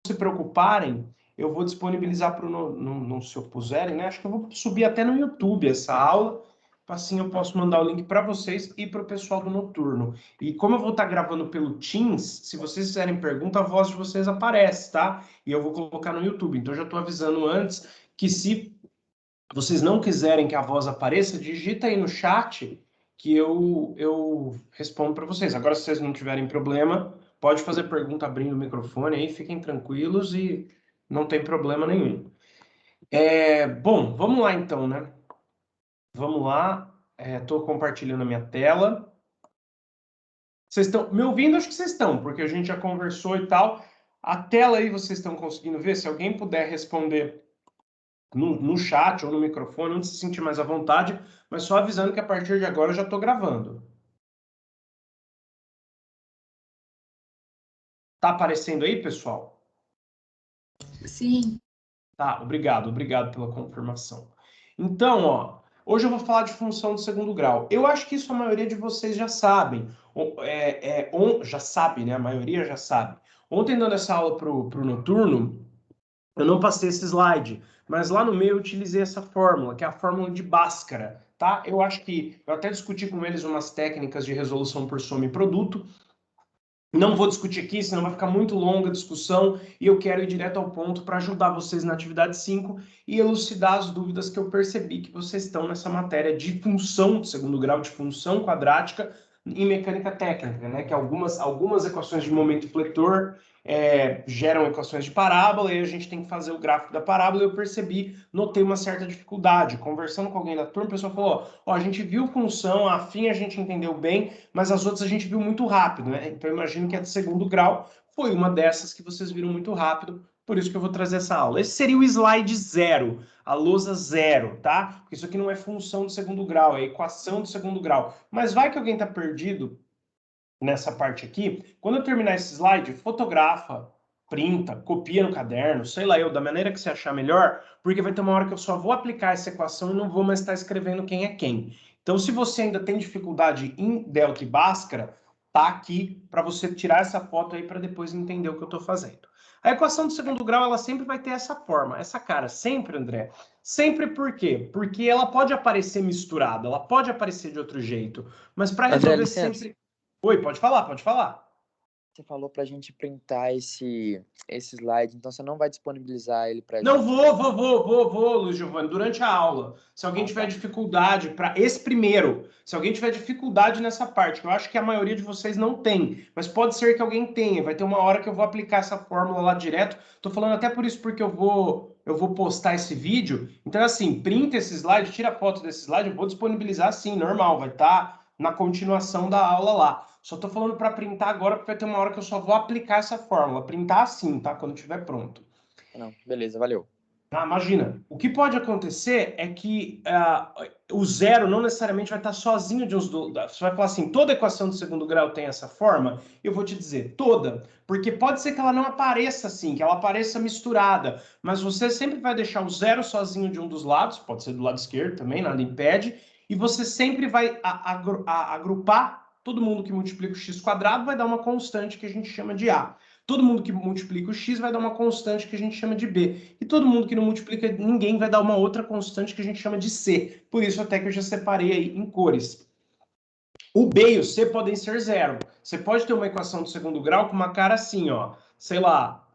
se preocuparem, eu vou disponibilizar para não se opuserem, né? Acho que eu vou subir até no YouTube essa aula, assim eu posso mandar o link para vocês e para o pessoal do noturno. E como eu vou estar gravando pelo Teams, se vocês fizerem pergunta, a voz de vocês aparece, tá? E eu vou colocar no YouTube. Então, eu já estou avisando antes que se vocês não quiserem que a voz apareça, digita aí no chat que eu respondo para vocês. Agora, se vocês não tiverem problema, pode fazer pergunta abrindo o microfone aí, fiquem tranquilos e não tem problema nenhum. Bom, vamos lá então, né? Vamos lá. Estou compartilhando a minha tela. Vocês estão me ouvindo? Acho que vocês estão, porque a gente já conversou e tal. A tela aí vocês estão conseguindo ver? Se alguém puder responder no chat ou no microfone, onde se sentir mais à vontade, mas só avisando que a partir de agora eu já estou gravando. Tá aparecendo aí, pessoal? Sim. Tá, obrigado pela confirmação. Então, ó, hoje eu vou falar de função de segundo grau. Eu acho que isso a maioria de vocês já sabem. Já sabe, né? A maioria já sabe. Ontem, dando essa aula pro noturno, eu não passei esse slide, mas lá no meio eu utilizei essa fórmula, que é a fórmula de Bhaskara, tá? Eu acho que eu até discuti com eles umas técnicas de resolução por soma e produto. Não vou discutir aqui, senão vai ficar muito longa a discussão, e eu quero ir direto ao ponto para ajudar vocês na atividade 5 e elucidar as dúvidas que eu percebi que vocês estão nessa matéria de função de segundo grau, de função quadrática em mecânica técnica, né? Que algumas equações de momento fletor geram equações de parábola, e a gente tem que fazer o gráfico da parábola, e eu percebi, notei uma certa dificuldade. Conversando com alguém da turma, o pessoal falou, ó, a gente viu função, a afim a gente entendeu bem, mas as outras a gente viu muito rápido, né? Então eu imagino que a de segundo grau foi uma dessas que vocês viram muito rápido, por isso que eu vou trazer essa aula. Esse seria o slide 0, a lousa 0, tá? Porque isso aqui não é função de segundo grau, é equação de segundo grau. Mas vai que alguém está perdido nessa parte aqui, quando eu terminar esse slide, fotografa, printa, copia no caderno, sei lá eu, da maneira que você achar melhor, porque vai ter uma hora que eu só vou aplicar essa equação e não vou mais estar escrevendo quem é quem. Então, se você ainda tem dificuldade em delta e Bhaskara, tá aqui para você tirar essa foto aí para depois entender o que eu estou fazendo. A equação do segundo grau, ela sempre vai ter essa forma, essa cara, sempre, André. Sempre por quê? Porque ela pode aparecer misturada, ela pode aparecer de outro jeito, mas para resolver sempre... Oi, pode falar, pode falar. Você falou pra gente printar esse slide, então você não vai disponibilizar ele pra gente? Não, vou, Luiz Giovanni, durante a aula. Se alguém tiver dificuldade para esse primeiro, se alguém tiver dificuldade nessa parte, que eu acho que a maioria de vocês não tem, mas pode ser que alguém tenha, vai ter uma hora que eu vou aplicar essa fórmula lá direto. Tô falando até por isso porque eu vou postar esse vídeo. Então, assim, printa esse slide, tira a foto desse slide, eu vou disponibilizar sim, normal, vai estar na continuação da aula lá. Só tô falando para printar agora, porque vai ter uma hora que eu só vou aplicar essa fórmula. Printar assim, tá? Quando estiver pronto. Não, beleza, valeu. Ah, imagina, o que pode acontecer é que o zero não necessariamente vai estar sozinho de uns... Você vai falar assim, toda equação do segundo grau tem essa forma? Eu vou te dizer, toda. Porque pode ser que ela não apareça assim, que ela apareça misturada. Mas você sempre vai deixar o zero sozinho de um dos lados, pode ser do lado esquerdo também, nada impede. E você sempre vai agrupar todo mundo que multiplica o x quadrado vai dar uma constante que a gente chama de A. Todo mundo que multiplica o x vai dar uma constante que a gente chama de B. E todo mundo que não multiplica ninguém vai dar uma outra constante que a gente chama de C. Por isso até que eu já separei aí em cores. O B e o C podem ser zero. Você pode ter uma equação do segundo grau com uma cara assim, ó. Sei lá,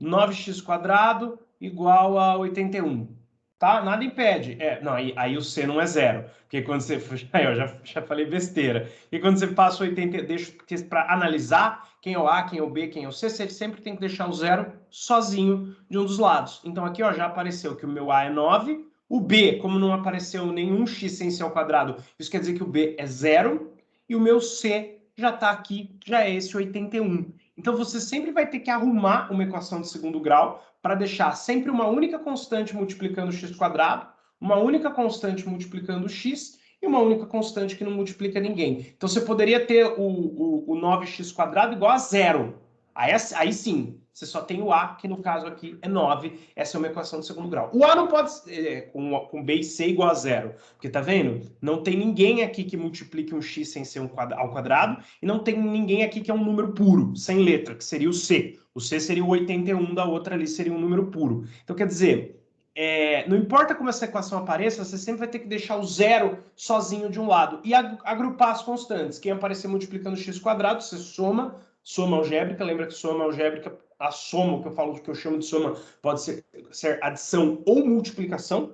9x² igual a 81. Tá? Nada impede. Não, aí o C não é zero. Porque quando você... Aí, eu já falei besteira. E quando você passa o 80... Deixa para analisar quem é o A, quem é o B, quem é o C, você sempre tem que deixar o zero sozinho de um dos lados. Então aqui ó, já apareceu que o meu A é 9. O B, como não apareceu nenhum x sem ser ao quadrado, isso quer dizer que o B é zero. E o meu C já está aqui, já é esse 81. Então você sempre vai ter que arrumar uma equação de segundo grau para deixar sempre uma única constante multiplicando o x², uma única constante multiplicando o x e uma única constante que não multiplica ninguém. Então você poderia ter o 9x² igual a zero. Aí sim, você só tem o A, que no caso aqui é 9. Essa é uma equação de segundo grau. O A não pode com B e C igual a zero, porque tá vendo? Não tem ninguém aqui que multiplique um x sem ser ao quadrado, e não tem ninguém aqui que é um número puro, sem letra, que seria o C. O C seria o 81 da outra ali, seria um número puro. Então, quer dizer, não importa como essa equação apareça, você sempre vai ter que deixar o zero sozinho de um lado e agrupar as constantes. Quem aparecer multiplicando x quadrado, você soma algébrica. Lembra que soma algébrica, a soma, o que eu falo, que eu chamo de soma, pode ser adição ou multiplicação.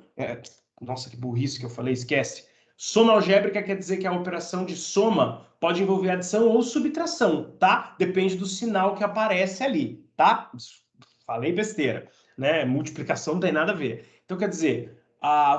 Nossa, que burrice que eu falei, esquece. Soma algébrica quer dizer que a operação de soma pode envolver adição ou subtração, tá? Depende do sinal que aparece ali, tá? Falei besteira, né? Multiplicação não tem nada a ver. Então, quer dizer,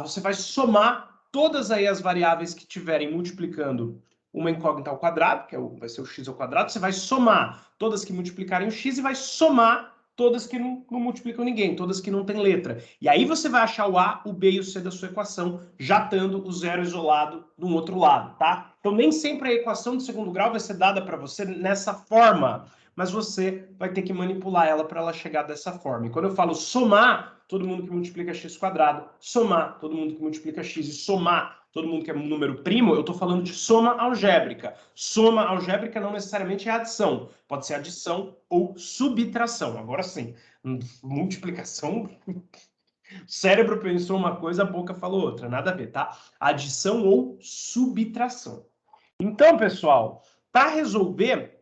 você vai somar todas aí as variáveis que tiverem multiplicando uma incógnita ao quadrado, que vai ser o x ao quadrado, você vai somar todas que multiplicarem o x e vai somar todas que não multiplicam ninguém, todas que não têm letra. E aí você vai achar o A, o B e o C da sua equação, já estando o zero isolado no outro lado, tá? Então, nem sempre a equação de segundo grau vai ser dada para você nessa forma, mas você vai ter que manipular ela para ela chegar dessa forma. E quando eu falo somar, todo mundo que multiplica x quadrado, somar, todo mundo que multiplica x e somar todo mundo que é um número primo, eu estou falando de soma algébrica. Soma algébrica não necessariamente é adição. Pode ser adição ou subtração. Agora sim, multiplicação... O cérebro pensou uma coisa, a boca falou outra. Nada a ver, tá? Adição ou subtração. Então, pessoal, para resolver,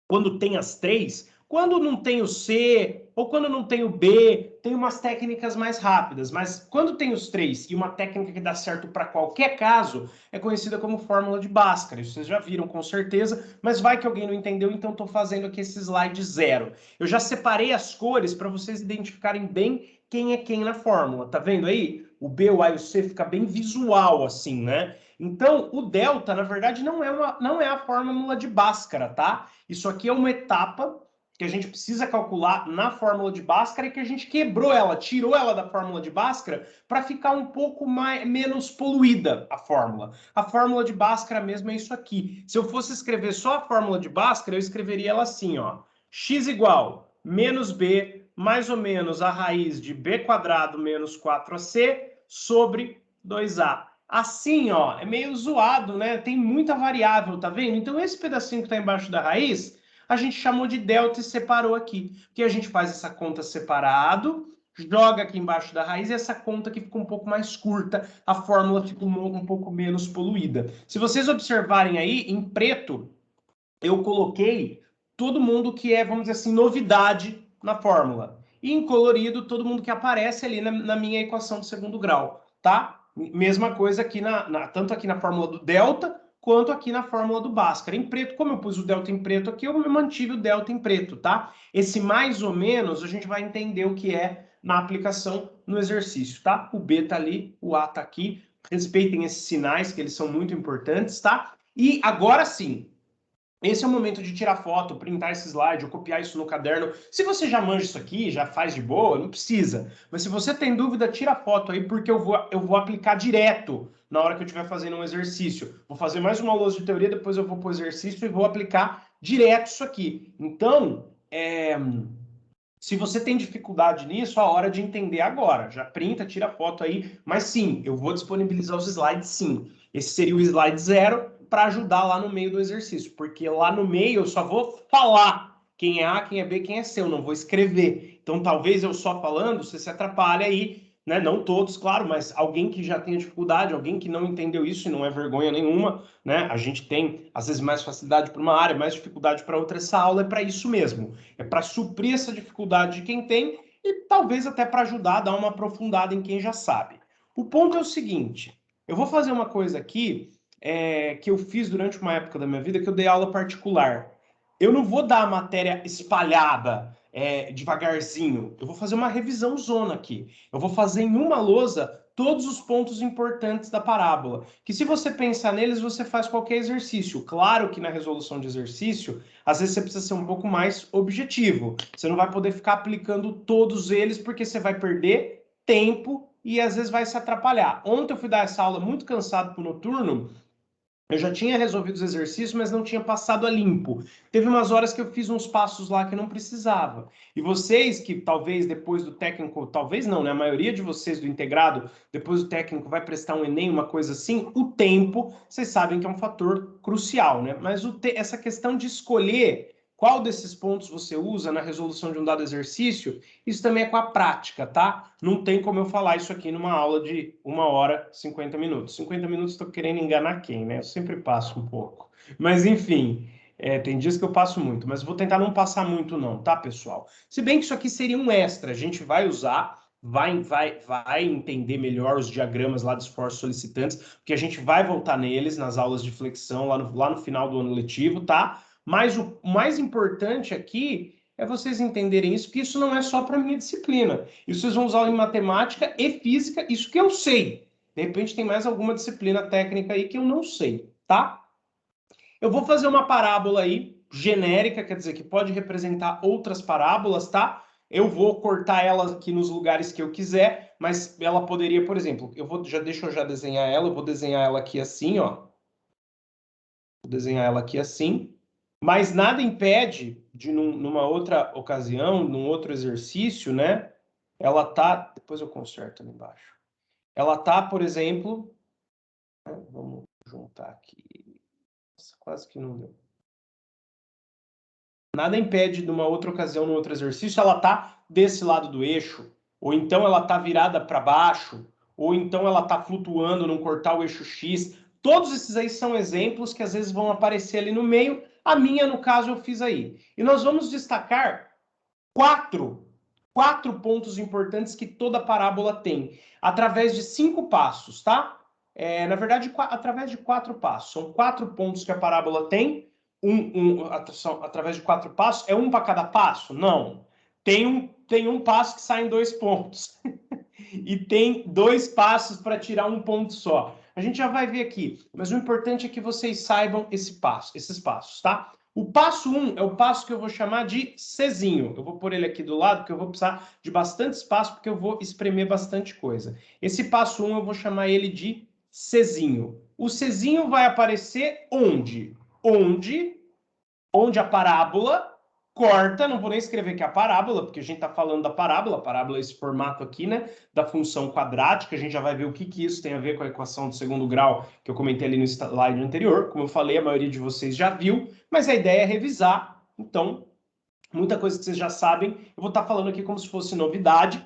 quando tem as três, quando não tem o C ou quando não tem o B, tem umas técnicas mais rápidas, mas quando tem os três e uma técnica que dá certo para qualquer caso, é conhecida como fórmula de Bhaskara. Isso vocês já viram com certeza, mas vai que alguém não entendeu, então estou fazendo aqui esse slide zero. Eu já separei as cores para vocês identificarem bem quem é quem na fórmula. Tá vendo aí? O B, o A e o C fica bem visual assim, né? Então, o delta, na verdade, não é a fórmula de Bhaskara, tá? Isso aqui é uma etapa que a gente precisa calcular na fórmula de Bhaskara e que a gente quebrou ela, tirou ela da fórmula de Bhaskara para ficar um pouco menos poluída a fórmula. A fórmula de Bhaskara mesmo é isso aqui. Se eu fosse escrever só a fórmula de Bhaskara, eu escreveria ela assim, ó. X igual menos B mais ou menos a raiz de B quadrado menos 4AC sobre 2A. Assim, ó, é meio zoado, né? Tem muita variável, tá vendo? Então, esse pedacinho que tá embaixo da raiz, a gente chamou de delta e separou aqui. Porque a gente faz essa conta separado, joga aqui embaixo da raiz e essa conta que fica um pouco mais curta, a fórmula fica um pouco menos poluída. Se vocês observarem aí, em preto, eu coloquei todo mundo que é, vamos dizer assim, novidade na fórmula. E em colorido, todo mundo que aparece ali na minha equação de segundo grau, tá? Mesma coisa aqui tanto aqui na fórmula do delta, quanto aqui na fórmula do Bhaskara. Em preto, como eu pus o delta em preto aqui, eu mantive o delta em preto, tá? Esse mais ou menos, a gente vai entender o que é na aplicação no exercício, tá? O B tá ali, o A tá aqui. Respeitem esses sinais, que eles são muito importantes, tá? E agora sim, esse é o momento de tirar foto, printar esse slide, ou copiar isso no caderno. Se você já manja isso aqui, já faz de boa, não precisa. Mas se você tem dúvida, tira foto aí, porque eu vou aplicar direto na hora que eu estiver fazendo um exercício. Vou fazer mais uma lousa de teoria, depois eu vou para o exercício e vou aplicar direto isso aqui. Então, se você tem dificuldade nisso, a hora de entender agora. Já printa, tira foto aí. Mas sim, eu vou disponibilizar os slides sim. Esse seria o slide zero, para ajudar lá no meio do exercício, porque lá no meio eu só vou falar quem é A, quem é B, quem é C, eu não vou escrever. Então, talvez eu só falando, você se atrapalhe aí, né? Não todos, claro, mas alguém que já tenha dificuldade, alguém que não entendeu isso e não é vergonha nenhuma, né? A gente tem, às vezes, mais facilidade para uma área, mais dificuldade para outra. Essa aula é para isso mesmo, é para suprir essa dificuldade de quem tem e talvez até para ajudar a dar uma aprofundada em quem já sabe. O ponto é o seguinte, eu vou fazer uma coisa aqui que eu fiz durante uma época da minha vida, que eu dei aula particular. Eu não vou dar a matéria espalhada, devagarzinho. Eu vou fazer uma revisão zona aqui. Eu vou fazer em uma lousa todos os pontos importantes da parábola. Que se você pensar neles, você faz qualquer exercício. Claro que na resolução de exercício, às vezes você precisa ser um pouco mais objetivo. Você não vai poder ficar aplicando todos eles, porque você vai perder tempo e às vezes vai se atrapalhar. Ontem eu fui dar essa aula muito cansado pro noturno, Eu já tinha resolvido os exercícios, mas não tinha passado a limpo. Teve umas horas que eu fiz uns passos lá que não precisava. E vocês que talvez depois do técnico, talvez não, né? A maioria de vocês do integrado, depois do técnico vai prestar um Enem, uma coisa assim, o tempo, vocês sabem que é um fator crucial, né? Mas essa questão de escolher qual desses pontos você usa na resolução de um dado exercício, isso também é com a prática, tá? Não tem como eu falar isso aqui numa aula de 1 hora, 50 minutos. 50 minutos estou querendo enganar quem, né? Eu sempre passo um pouco. Mas, enfim, tem dias que eu passo muito, mas vou tentar não passar muito não, tá, pessoal? Se bem que isso aqui seria um extra, a gente vai usar, vai entender melhor os diagramas lá dos esforços solicitantes, porque a gente vai voltar neles nas aulas de flexão lá no final do ano letivo, tá? Mas o mais importante aqui é vocês entenderem isso, que isso não é só para minha disciplina. Isso vocês vão usar em matemática e física, isso que eu sei. De repente tem mais alguma disciplina técnica aí que eu não sei, tá? Eu vou fazer uma parábola aí, genérica, quer dizer, que pode representar outras parábolas, tá? Eu vou cortar ela aqui nos lugares que eu quiser, mas ela poderia, por exemplo, deixa eu já desenhar ela, eu vou desenhar ela aqui assim, ó. Vou desenhar ela aqui assim. Mas nada impede de, numa outra ocasião, num outro exercício, né? Ela tá. Depois eu conserto ali embaixo. Ela tá, por exemplo. Vamos juntar aqui. Nossa, quase que não deu. Nada impede, numa outra ocasião, num outro exercício, ela tá desse lado do eixo. Ou então ela tá virada para baixo. Ou então ela tá flutuando, não cortar o eixo X. Todos esses aí são exemplos que às vezes vão aparecer ali no meio. A minha, no caso, eu fiz aí. E nós vamos destacar quatro pontos importantes que toda parábola tem, através de 5 passos, tá? Na verdade, através de 4 passos. São 4 pontos que a parábola tem, através de 4 passos. É um para cada passo? Não. Tem um passo que sai em 2 pontos. E tem 2 passos para tirar um ponto só. A gente já vai ver aqui, mas o importante é que vocês saibam esses passos, tá? O passo 1 é o passo que eu vou chamar de Czinho. Eu vou pôr ele aqui do lado, porque eu vou precisar de bastante espaço, porque eu vou espremer bastante coisa. Esse passo 1 eu vou chamar ele de Czinho. O Czinho vai aparecer onde? Onde a parábola corta, não vou nem escrever que é a parábola, porque a gente está falando da parábola, a parábola é esse formato aqui, né, da função quadrática, a gente já vai ver o que isso tem a ver com a equação do segundo grau, que eu comentei ali no slide anterior, como eu falei, a maioria de vocês já viu, mas a ideia é revisar, então, muita coisa que vocês já sabem, eu vou estar falando aqui como se fosse novidade,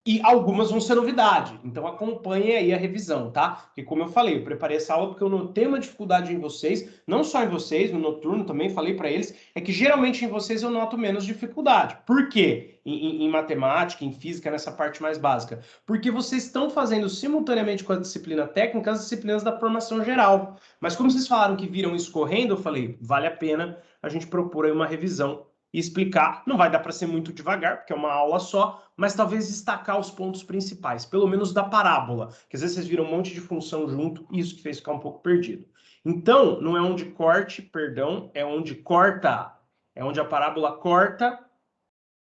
e algumas vão ser novidade, então acompanhem aí a revisão, tá? Porque como eu falei, eu preparei essa aula porque eu notei uma dificuldade em vocês, não só em vocês, no noturno também falei para eles, é que geralmente em vocês eu noto menos dificuldade. Por quê? Em matemática, em física, nessa parte mais básica. Porque vocês estão fazendo simultaneamente com a disciplina técnica as disciplinas da formação geral. Mas como vocês falaram que viram isso correndo, eu falei, vale a pena a gente propor aí uma revisão e explicar. Não vai dar para ser muito devagar, porque é uma aula só, mas talvez destacar os pontos principais, pelo menos da parábola, que às vezes vocês viram um monte de função junto e isso que fez ficar um pouco perdido. Então, não é onde corte, perdão, é onde corta, é onde a parábola corta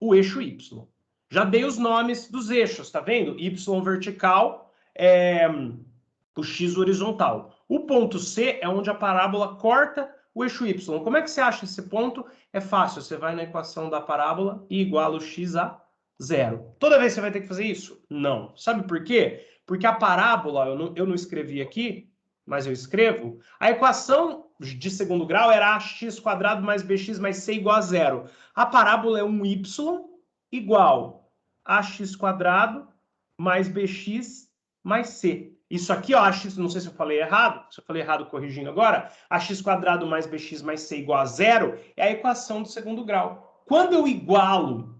o eixo Y. Já dei os nomes dos eixos, tá vendo? Y vertical, o X horizontal. O ponto C é onde a parábola corta o eixo Y. Como é que você acha esse ponto? É fácil, você vai na equação da parábola e iguala o X a 0. Toda vez você vai ter que fazer isso? Não. Sabe por quê? Porque a parábola, eu não escrevi aqui, mas eu escrevo, a equação de segundo grau era ax² mais bx mais c igual a 0. A parábola é um y igual a ax² mais bx mais c. Isso aqui, ó, ax, não sei se eu falei errado, se eu falei errado corrigindo agora, ax² mais bx mais c igual a 0 é a equação do segundo grau. Quando eu igualo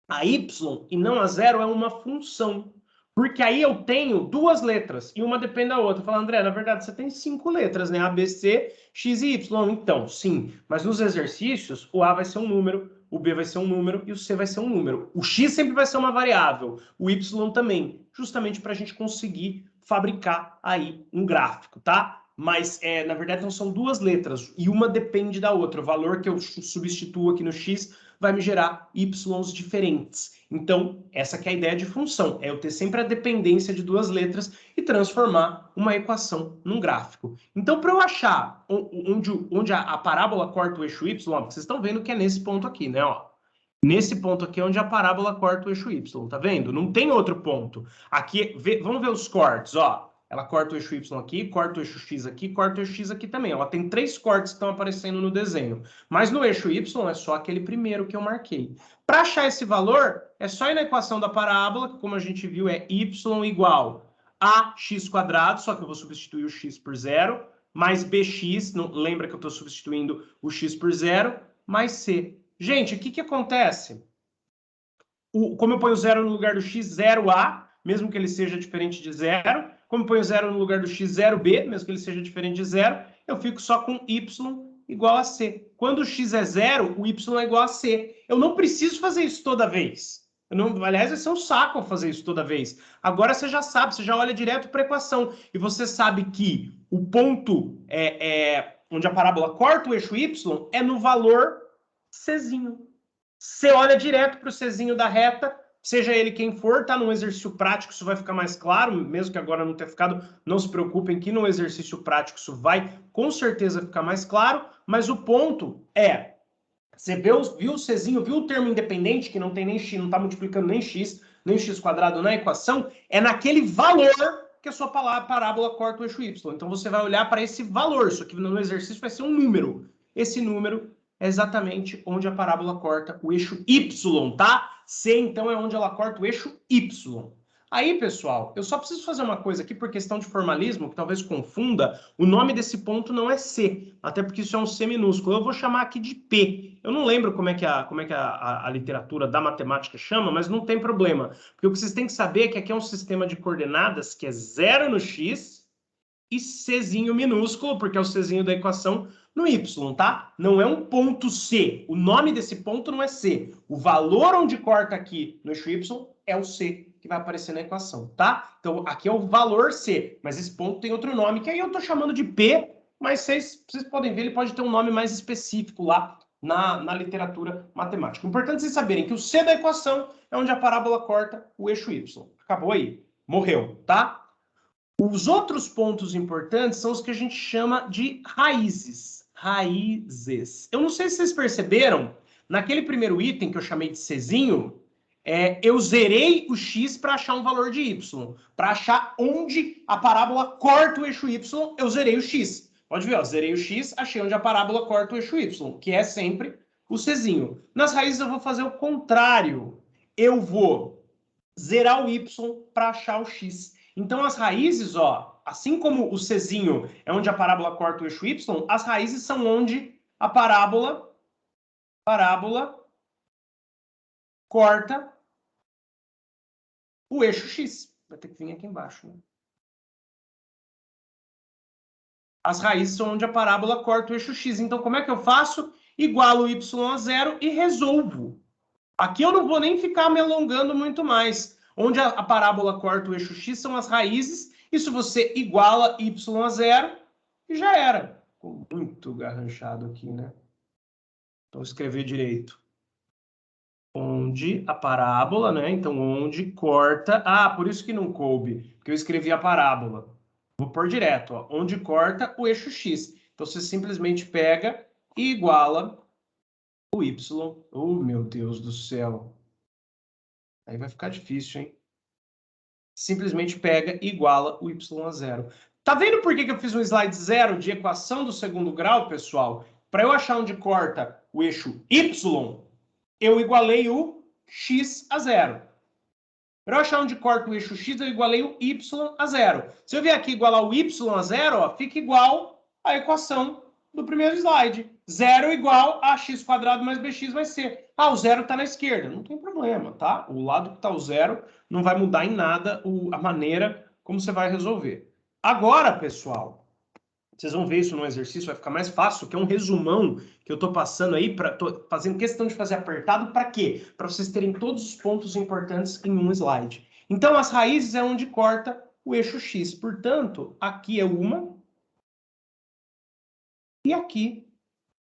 a y e não a 0, é uma função. Porque aí eu tenho 2 letras e uma depende da outra. Fala, André, na verdade você tem 5 letras, né? A, B, C, X e Y. Então, sim, mas nos exercícios o A vai ser um número, o B vai ser um número e o C vai ser um número. O X sempre vai ser uma variável, o Y também, justamente para a gente conseguir fabricar aí um gráfico, tá? Mas, na verdade, não são 2 letras e uma depende da outra. O valor que eu substituo aqui no X vai me gerar y's diferentes. Então, essa que é a ideia de função, é eu ter sempre a dependência de duas letras e transformar uma equação num gráfico. Então, para eu achar onde a parábola corta o eixo y, ó, vocês estão vendo que é nesse ponto aqui, né? Ó. Nesse ponto aqui é onde a parábola corta o eixo y, tá vendo? Não tem outro ponto. Aqui, vamos ver os cortes, ó. Ela corta o eixo y aqui, corta o eixo x aqui, corta o eixo x aqui também. Ela tem 3 cortes que estão aparecendo no desenho. Mas no eixo y é só aquele primeiro que eu marquei. Para achar esse valor, é só ir na equação da parábola, que como a gente viu é y igual a x², só que eu vou substituir o x por 0, mais bx, não, lembra que eu estou substituindo o x por 0, mais c. Gente, o que acontece? Como eu ponho 0 no lugar do x, 0a, mesmo que ele seja diferente de 0. Como eu ponho 0 no lugar do x, 0b, mesmo que ele seja diferente de 0, eu fico só com y igual a c. Quando o x é 0, o y é igual a c. Eu não preciso fazer isso toda vez. Aliás, vai ser um saco fazer isso toda vez. Agora você já sabe, você já olha direto para a equação. E você sabe que o ponto onde a parábola corta o eixo y é no valor Czinho. Você olha direto para o Czinho da reta, seja ele quem for, tá? Num exercício prático isso vai ficar mais claro, mesmo que agora não tenha ficado, não se preocupem que no exercício prático isso vai com certeza ficar mais claro, mas o ponto é, você viu o Czinho, viu o termo independente, que não tem nem x, não está multiplicando nem x² na equação, é naquele valor que a sua parábola corta o eixo y. Então você vai olhar para esse valor, isso aqui no exercício vai ser um número. Esse número é exatamente onde a parábola corta o eixo y, tá? C, então, é onde ela corta o eixo y. Aí, pessoal, eu só preciso fazer uma coisa aqui por questão de formalismo, que talvez confunda. O nome desse ponto não é C, até porque isso é um C minúsculo. Eu vou chamar aqui de P. Eu não lembro como é que a literatura da matemática chama, mas não tem problema. Porque o que vocês têm que saber é que aqui é um sistema de coordenadas que é 0 no x e Czinho minúsculo, porque é o Czinho da equação, no y, tá? Não é um ponto C. O nome desse ponto não é C. O valor onde corta aqui no eixo y é o C que vai aparecer na equação, tá? Então, aqui é o valor C, mas esse ponto tem outro nome, que aí eu tô chamando de P, mas vocês podem ver, ele pode ter um nome mais específico lá na literatura matemática. O importante é vocês saberem que o C da equação é onde a parábola corta o eixo y. Acabou aí. Morreu, tá? Os outros pontos importantes são os que a gente chama de raízes. Raízes. Eu não sei se vocês perceberam, naquele primeiro item que eu chamei de Czinho, eu zerei o x para achar um valor de y. Para achar onde a parábola corta o eixo y, eu zerei o x. Pode ver, ó, zerei o x, achei onde a parábola corta o eixo y, que é sempre o Czinho. Nas raízes eu vou fazer o contrário. Eu vou zerar o y para achar o x. Então, as raízes, ó, assim como o Czinho é onde a parábola corta o eixo y, as raízes são onde a parábola corta o eixo x. Vai ter que vir aqui embaixo, né? As raízes são onde a parábola corta o eixo x. Então, como é que eu faço? Igualo y a 0 e resolvo. Aqui eu não vou nem ficar me alongando muito mais. Onde a parábola corta o eixo x são as raízes. Isso você iguala y a 0 e já era. Ficou muito garranchado aqui, né? Então, escrever direito. Onde a parábola, né? Então, onde corta... Ah, por isso que não coube, porque eu escrevi a parábola. Vou pôr direto, ó. Onde corta o eixo x. Então, você simplesmente pega e iguala o y. Oh, meu Deus do céu. Aí vai ficar difícil, hein? Simplesmente pega e iguala o y a 0. Tá vendo por que eu fiz um slide 0 de equação do segundo grau, pessoal? Para eu achar onde corta o eixo y, eu igualei o x a 0. Para eu achar onde corta o eixo x, eu igualei o y a 0. Se eu vier aqui igualar o y a 0, ó, fica igual à equação do primeiro slide. 0 igual a x² mais bx vai ser. Ah, o 0 está na esquerda. Não tem problema, tá? O lado que está o 0 não vai mudar em nada a maneira como você vai resolver. Agora, pessoal, vocês vão ver isso no exercício, vai ficar mais fácil, que é um resumão que eu estou passando aí, tô fazendo questão de fazer apertado, para quê? Para vocês terem todos os pontos importantes em um slide. Então, as raízes é onde corta o eixo x. Portanto, aqui é uma e aqui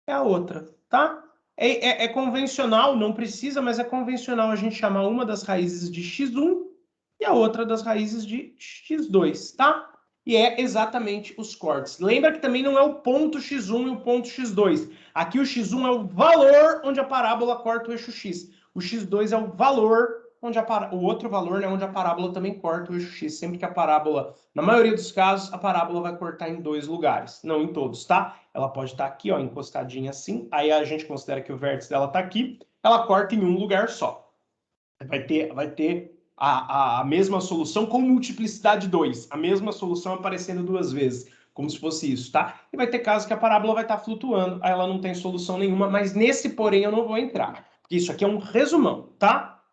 é a outra, tá? É convencional, não precisa, mas é convencional a gente chamar uma das raízes de x1 e a outra das raízes de x2, tá? E é exatamente os cortes. Lembra que também não é o ponto x1 e o ponto x2. Aqui o x1 é o valor onde a parábola corta o eixo x. O x2 é o valor onde o outro valor, né, onde a parábola também corta o eixo x. Sempre que a parábola, na maioria dos casos, a parábola vai cortar em 2 lugares. Não em todos, tá? Ela pode estar aqui, ó, encostadinha assim. Aí a gente considera que o vértice dela está aqui. Ela corta em um lugar só. Vai ter a mesma solução com multiplicidade 2. A mesma solução aparecendo 2 vezes, como se fosse isso, tá? E vai ter casos que a parábola vai estar flutuando, aí ela não tem solução nenhuma, mas nesse porém eu não vou entrar, porque isso aqui é um resumão, tá?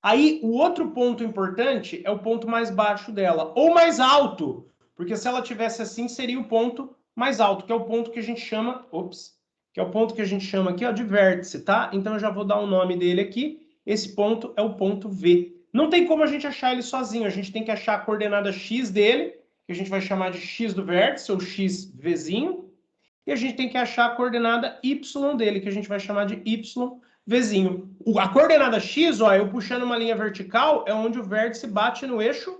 Aí o outro ponto importante é o ponto mais baixo dela, ou mais alto, porque se ela tivesse assim, seria o ponto mais alto, que é o ponto que a gente chama, que é o ponto que a gente chama aqui, ó, de vértice, tá? Então eu já vou dar o nome dele aqui. Esse ponto é o ponto V. Não tem como a gente achar ele sozinho, a gente tem que achar a coordenada x dele, que a gente vai chamar de x do vértice, ou xVzinho, e a gente tem que achar a coordenada y dele, que a gente vai chamar de yVzinho. A coordenada x, ó, eu puxando uma linha vertical, é onde o vértice bate no eixo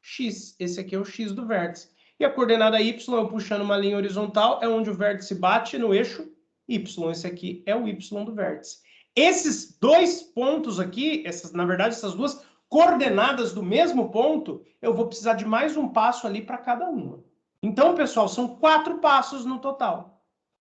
x. Esse aqui é o x do vértice. E a coordenada y, eu puxando uma linha horizontal, é onde o vértice bate no eixo y. Esse aqui é o y do vértice. Esses dois pontos aqui, na verdade, essas duas coordenadas do mesmo ponto, eu vou precisar de mais um passo ali para cada uma. Então, pessoal, são 4 passos no total.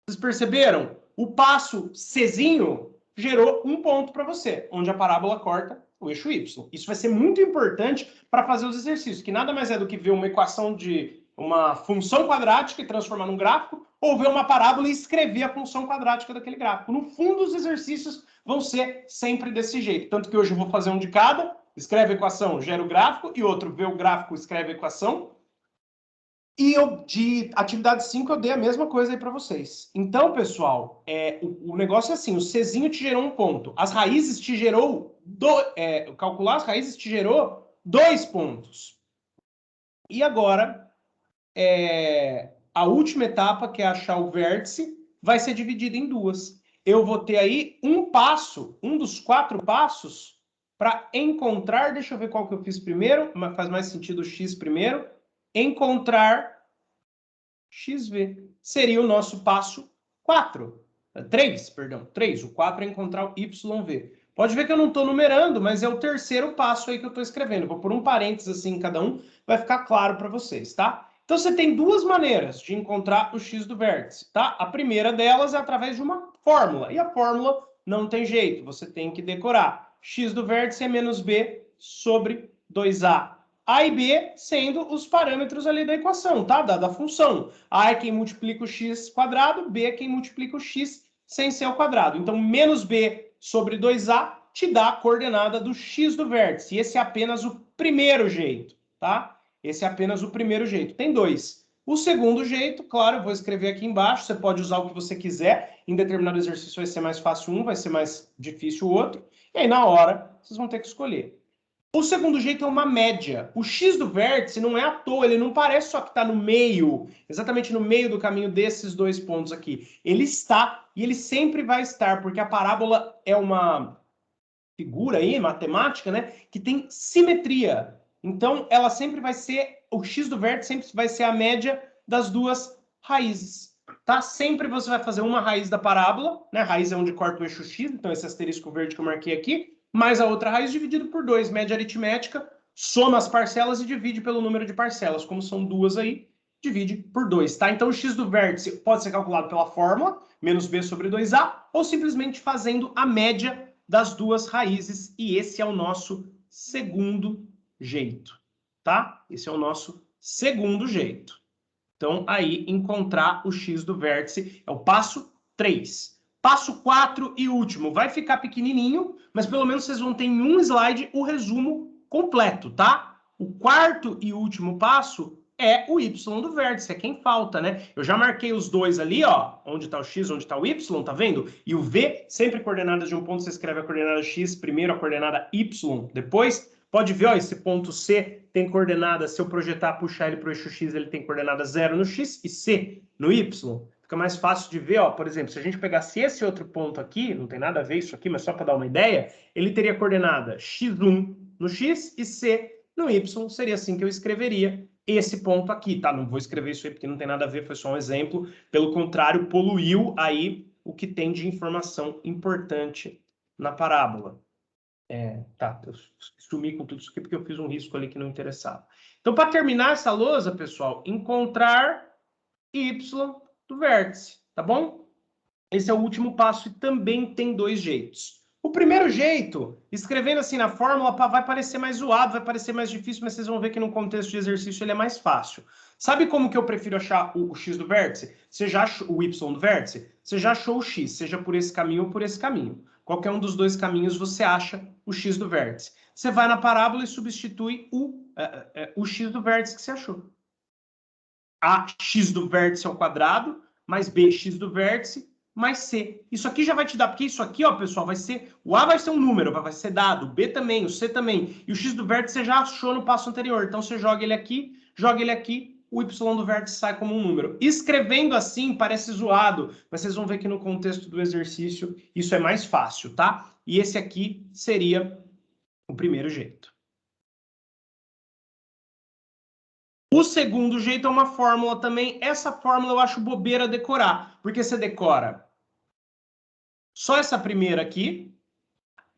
Vocês perceberam? O passo Czinho gerou um ponto para você, onde a parábola corta o eixo Y. Isso vai ser muito importante para fazer os exercícios, que nada mais é do que ver uma equação de uma função quadrática e transformar num gráfico, ou ver uma parábola e escrever a função quadrática daquele gráfico. No fundo, os exercícios vão ser sempre desse jeito. Tanto que hoje eu vou fazer um de cada, escreve a equação, gera o gráfico, e outro vê o gráfico, escreve a equação. E de atividade 5 eu dei a mesma coisa aí para vocês. Então, pessoal, o negócio é assim, o Czinho te gerou um ponto. As raízes te gerou... calcular as raízes te gerou 2 pontos. E agora, a última etapa, que é achar o vértice, vai ser dividida em 2. Eu vou ter aí um dos 4 passos, para encontrar... Deixa eu ver qual que eu fiz primeiro, mas faz mais sentido o x primeiro. Encontrar xv. Seria o nosso passo 3. O 4 é encontrar o yv. Pode ver que eu não estou numerando, mas é o terceiro passo aí que eu estou escrevendo. Vou pôr um parênteses assim em cada um, vai ficar claro para vocês, tá? Então você tem 2 maneiras de encontrar o x do vértice, tá? A primeira delas é através de uma fórmula. E a fórmula não tem jeito, você tem que decorar. X do vértice é menos b sobre 2a. A e B sendo os parâmetros ali da equação, tá? Da função. A é quem multiplica o x quadrado, B é quem multiplica o x sem ser ao quadrado. Então, menos B sobre 2A te dá a coordenada do x do vértice. E esse é apenas o primeiro jeito, tá? Esse é apenas o primeiro jeito. Tem 2. O segundo jeito, claro, eu vou escrever aqui embaixo, você pode usar o que você quiser. Em determinado exercício vai ser mais fácil um, vai ser mais difícil o outro. E aí, na hora, vocês vão ter que escolher. O segundo jeito é uma média. O x do vértice não é à toa, ele não parece só que está no meio, exatamente no meio do caminho desses 2 pontos aqui. Ele está, e ele sempre vai estar, porque a parábola é uma figura aí, matemática, né, que tem simetria. Então, ela sempre vai ser, o x do vértice sempre vai ser a média das 2 raízes. Tá? Sempre você vai fazer uma raiz da parábola, né? A raiz é onde corta o eixo x, então esse asterisco verde que eu marquei aqui, mais a outra raiz dividido por 2, média aritmética, soma as parcelas e divide pelo número de parcelas. Como são 2 aí, divide por 2, tá? Então o x do vértice pode ser calculado pela fórmula, menos b sobre 2a, ou simplesmente fazendo a média das 2 raízes, e esse é o nosso segundo jeito, tá? Esse é o nosso segundo jeito. Então, aí, encontrar o x do vértice é o passo 3. Passo 4 e último. Vai ficar pequenininho, mas pelo menos vocês vão ter em um slide o resumo completo, tá? O quarto e último passo é o y do vértice, é quem falta, né? Eu já marquei os 2 ali, ó, onde está o x, onde está o y, tá vendo? E o v, sempre coordenadas de um ponto, você escreve a coordenada x primeiro, a coordenada y depois. Pode ver, ó, esse ponto C tem coordenada, se eu projetar, puxar ele para o eixo X, ele tem coordenada 0 no X e C no Y. fica mais fácil de ver, ó, por exemplo, se a gente pegasse esse outro ponto aqui, não tem nada a ver isso aqui, mas só para dar uma ideia, ele teria coordenada x1 no x e c no y, seria assim que eu escreveria esse ponto aqui, tá? Não vou escrever isso aí porque não tem nada a ver, foi só um exemplo. Pelo contrário, poluiu aí o que tem de informação importante na parábola. Tá, eu sumi com tudo isso aqui porque eu fiz um risco ali que não interessava. Então, para terminar essa lousa, pessoal, encontrar y do vértice, tá bom? Esse é o último passo e também tem 2 jeitos. O primeiro jeito, escrevendo assim na fórmula, vai parecer mais zoado, vai parecer mais difícil, mas vocês vão ver que no contexto de exercício ele é mais fácil. Sabe como que eu prefiro achar o x do vértice? Você já achou o y do vértice? Você já achou o x, seja por esse caminho ou por esse caminho. Qualquer um dos 2 caminhos você acha o x do vértice. Você vai na parábola e substitui o x do vértice que você achou. A x do vértice ao quadrado, mais bx do vértice, mais c. Isso aqui já vai te dar, porque isso aqui, ó, pessoal, vai ser... O a vai ser um número, vai ser dado, o b também, o c também. E o x do vértice você já achou no passo anterior. Então, você joga ele aqui, o y do vértice sai como um número. Escrevendo assim, parece zoado, mas vocês vão ver que no contexto do exercício isso é mais fácil, tá? E esse aqui seria o primeiro jeito. O segundo jeito é uma fórmula também. Essa fórmula eu acho bobeira decorar, porque você decora só essa primeira aqui,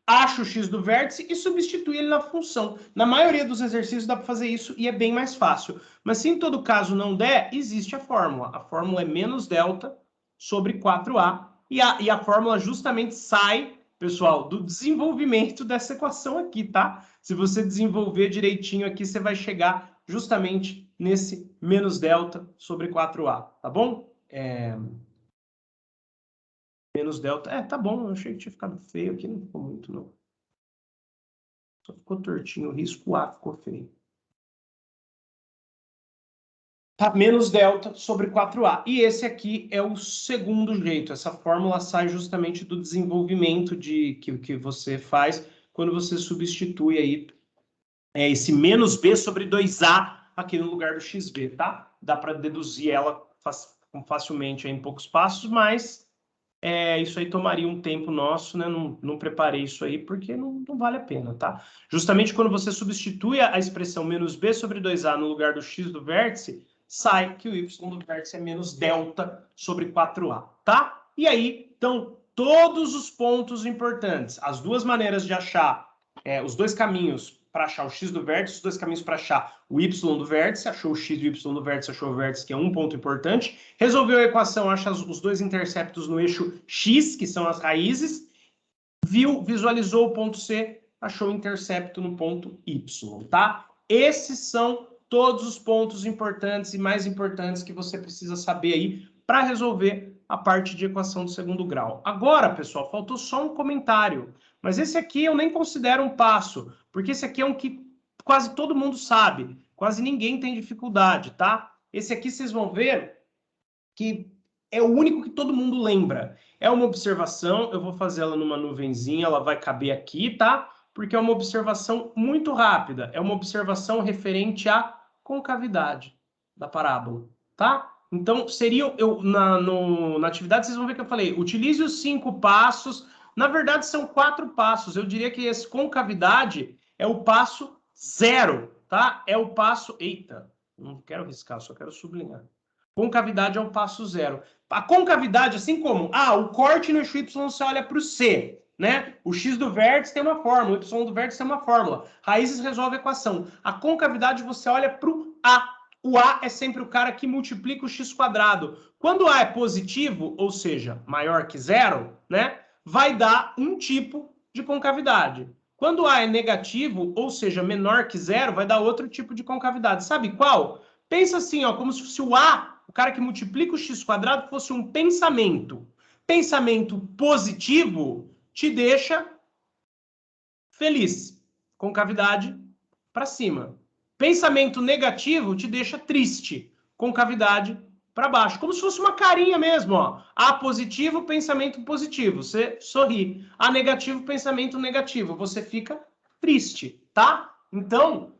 acha o x do vértice e substitui ele na função. Na maioria dos exercícios dá para fazer isso e é bem mais fácil. Mas se em todo caso não der, existe a fórmula. A fórmula é menos delta sobre 4a. E a fórmula justamente sai, pessoal, do desenvolvimento dessa equação aqui, tá? Se você desenvolver direitinho aqui, você vai chegar justamente nesse menos delta sobre 4a, tá bom? Menos delta. Tá bom, eu achei que tinha ficado feio aqui, não ficou muito, não. Só ficou tortinho, o risco A ficou feio. Tá, menos delta sobre 4a. E esse aqui é o segundo jeito. Essa fórmula sai justamente do desenvolvimento que você faz quando você substitui aí esse menos b sobre 2a aqui no lugar do xb, tá? Dá para deduzir ela facilmente aí em poucos passos, mas isso aí tomaria um tempo nosso, né? Não preparei isso aí porque não vale a pena, tá? Justamente quando você substitui a expressão menos b sobre 2a no lugar do x do vértice, sai que o y do vértice é menos delta sobre 4a, tá? E aí, então, todos os pontos importantes, as duas maneiras de achar, os 2 caminhos para achar o x do vértice, os 2 caminhos para achar o y do vértice, achou o x e o y do vértice, achou o vértice, que é um ponto importante, resolveu a equação, acha os 2 interceptos no eixo x, que são as raízes, visualizou o ponto C, achou o intercepto no ponto y, tá? Esses são todos os pontos importantes e mais importantes que você precisa saber aí para resolver a parte de equação do segundo grau. Agora, pessoal, faltou só um comentário, mas esse aqui eu nem considero um passo, porque esse aqui é um que quase todo mundo sabe, quase ninguém tem dificuldade, tá? Esse aqui vocês vão ver que é o único que todo mundo lembra. É uma observação, eu vou fazer ela numa nuvenzinha, ela vai caber aqui, tá? Porque é uma observação muito rápida, é uma observação referente à concavidade da parábola, tá? Então, seria, na atividade, vocês vão ver que eu falei, utilize os 5 passos, na verdade são 4 passos, eu diria que esse concavidade é o passo 0, tá? É o passo, eita, não quero riscar, só quero sublinhar. Concavidade é o passo 0. A concavidade, assim como, o corte no eixo Y você olha para o C, né? O x do vértice tem uma fórmula, o y do vértice tem uma fórmula. Raízes resolve a equação. A concavidade você olha para o A. O A é sempre o cara que multiplica o x quadrado. Quando A é positivo, ou seja, maior que 0, né? Vai dar um tipo de concavidade. Quando A é negativo, ou seja, menor que 0, vai dar outro tipo de concavidade. Sabe qual? Pensa assim, ó, como se o A, o cara que multiplica o x quadrado, fosse um pensamento. Pensamento positivo te deixa feliz, concavidade para cima. Pensamento negativo te deixa triste, concavidade para baixo. Como se fosse uma carinha mesmo, ó. A positivo, pensamento positivo, você sorri. A negativo, pensamento negativo, você fica triste, tá? Então,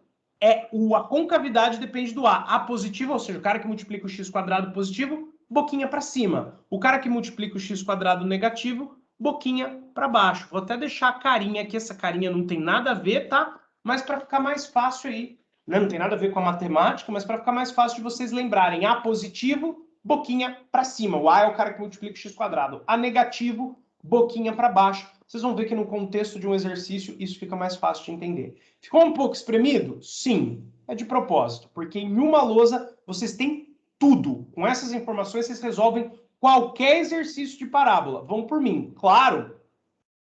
a concavidade depende do A. A positivo, ou seja, o cara que multiplica o x quadrado positivo, boquinha para cima. O cara que multiplica o x² negativo, boquinha para baixo. Vou até deixar a carinha aqui, essa carinha não tem nada a ver, tá? Mas para ficar mais fácil aí, né? Não tem nada a ver com a matemática, mas para ficar mais fácil de vocês lembrarem. A positivo, boquinha para cima. O A é o cara que multiplica o x². A negativo, boquinha para baixo. Vocês vão ver que no contexto de um exercício isso fica mais fácil de entender. Ficou um pouco espremido? Sim, é de propósito, porque em uma lousa vocês têm tudo. Com essas informações vocês resolvem qualquer exercício de parábola. Vão por mim. Claro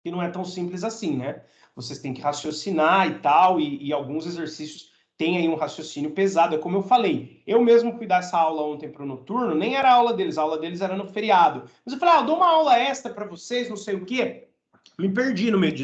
que não é tão simples assim, né? Vocês têm que raciocinar e tal, e alguns exercícios têm aí um raciocínio pesado. É como eu falei, eu mesmo fui dar essa aula ontem para o noturno, nem era a aula deles era no feriado. Mas eu falei, eu dou uma aula extra para vocês, não sei o quê. Me perdi no meio do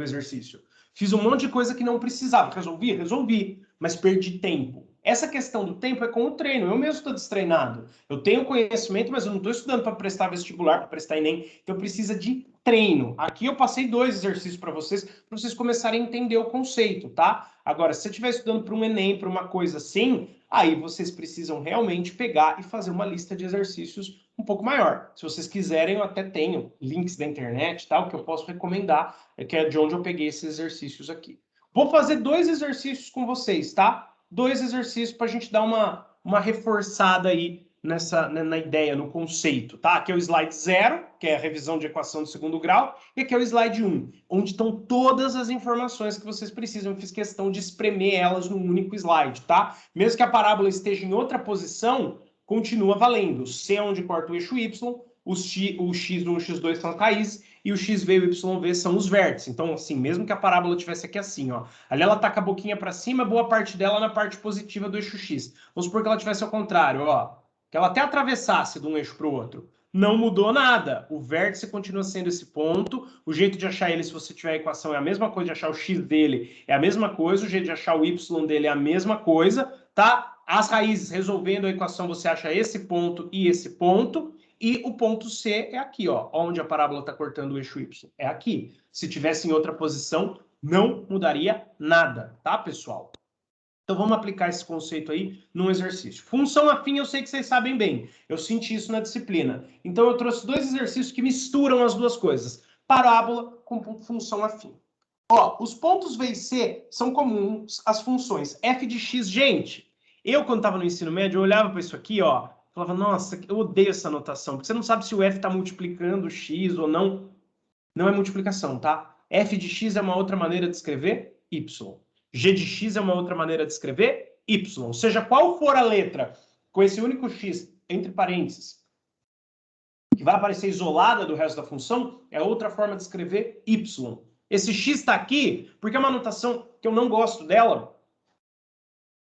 exercício. Fiz um monte de coisa que não precisava. Resolvi, mas perdi tempo. Essa questão do tempo é com o treino. Eu mesmo estou destreinado. Eu tenho conhecimento, mas eu não estou estudando para prestar vestibular, para prestar Enem. Então precisa de treino. Aqui eu passei 2 exercícios para vocês começarem a entender o conceito, tá? Agora, se você estiver estudando para um Enem, para uma coisa assim, aí vocês precisam realmente pegar e fazer uma lista de exercícios um pouco maior. Se vocês quiserem, eu até tenho links da internet, tal, que eu posso recomendar, que é de onde eu peguei esses exercícios aqui. Vou fazer 2 exercícios com vocês, tá? 2 exercícios para a gente dar uma reforçada aí na ideia, no conceito, tá? Aqui é o slide 0, que é a revisão de equação do segundo grau, e aqui é o slide 1, onde estão todas as informações que vocês precisam. Eu fiz questão de espremer elas num único slide, tá? Mesmo que a parábola esteja em outra posição, continua valendo. C é onde corta o eixo Y, o X1 e o X2 são as raízes, e o XV e o YV são os vértices. Então, assim, mesmo que a parábola tivesse aqui assim, ó, ali ela tá com a boquinha para cima, boa parte dela na parte positiva do eixo X. Vamos supor que ela tivesse ao contrário, ó, que ela até atravessasse de um eixo para o outro. Não mudou nada. O vértice continua sendo esse ponto. O jeito de achar ele, se você tiver a equação, é a mesma coisa de achar o X dele, é a mesma coisa. O jeito de achar o Y dele é a mesma coisa, tá? As raízes, resolvendo a equação, você acha esse ponto e esse ponto. E o ponto C é aqui, ó, onde a parábola está cortando o eixo Y. É aqui. Se tivesse em outra posição, não mudaria nada, tá, pessoal? Então vamos aplicar esse conceito aí num exercício. Função afim eu sei que vocês sabem bem. Eu senti isso na disciplina. Então eu trouxe 2 exercícios que misturam as duas coisas. Parábola com função afim. Ó, os pontos V e C são comuns às funções f de x. Gente, eu quando estava no ensino médio, eu olhava para isso aqui, ó, falava, nossa, eu odeio essa notação, porque você não sabe se o f está multiplicando x ou não. Não é multiplicação, tá? F de x é uma outra maneira de escrever y. G de x é uma outra maneira de escrever y. Seja qual for a letra com esse único x entre parênteses, que vai aparecer isolada do resto da função, é outra forma de escrever y. Esse x está aqui porque é uma notação que eu não gosto dela.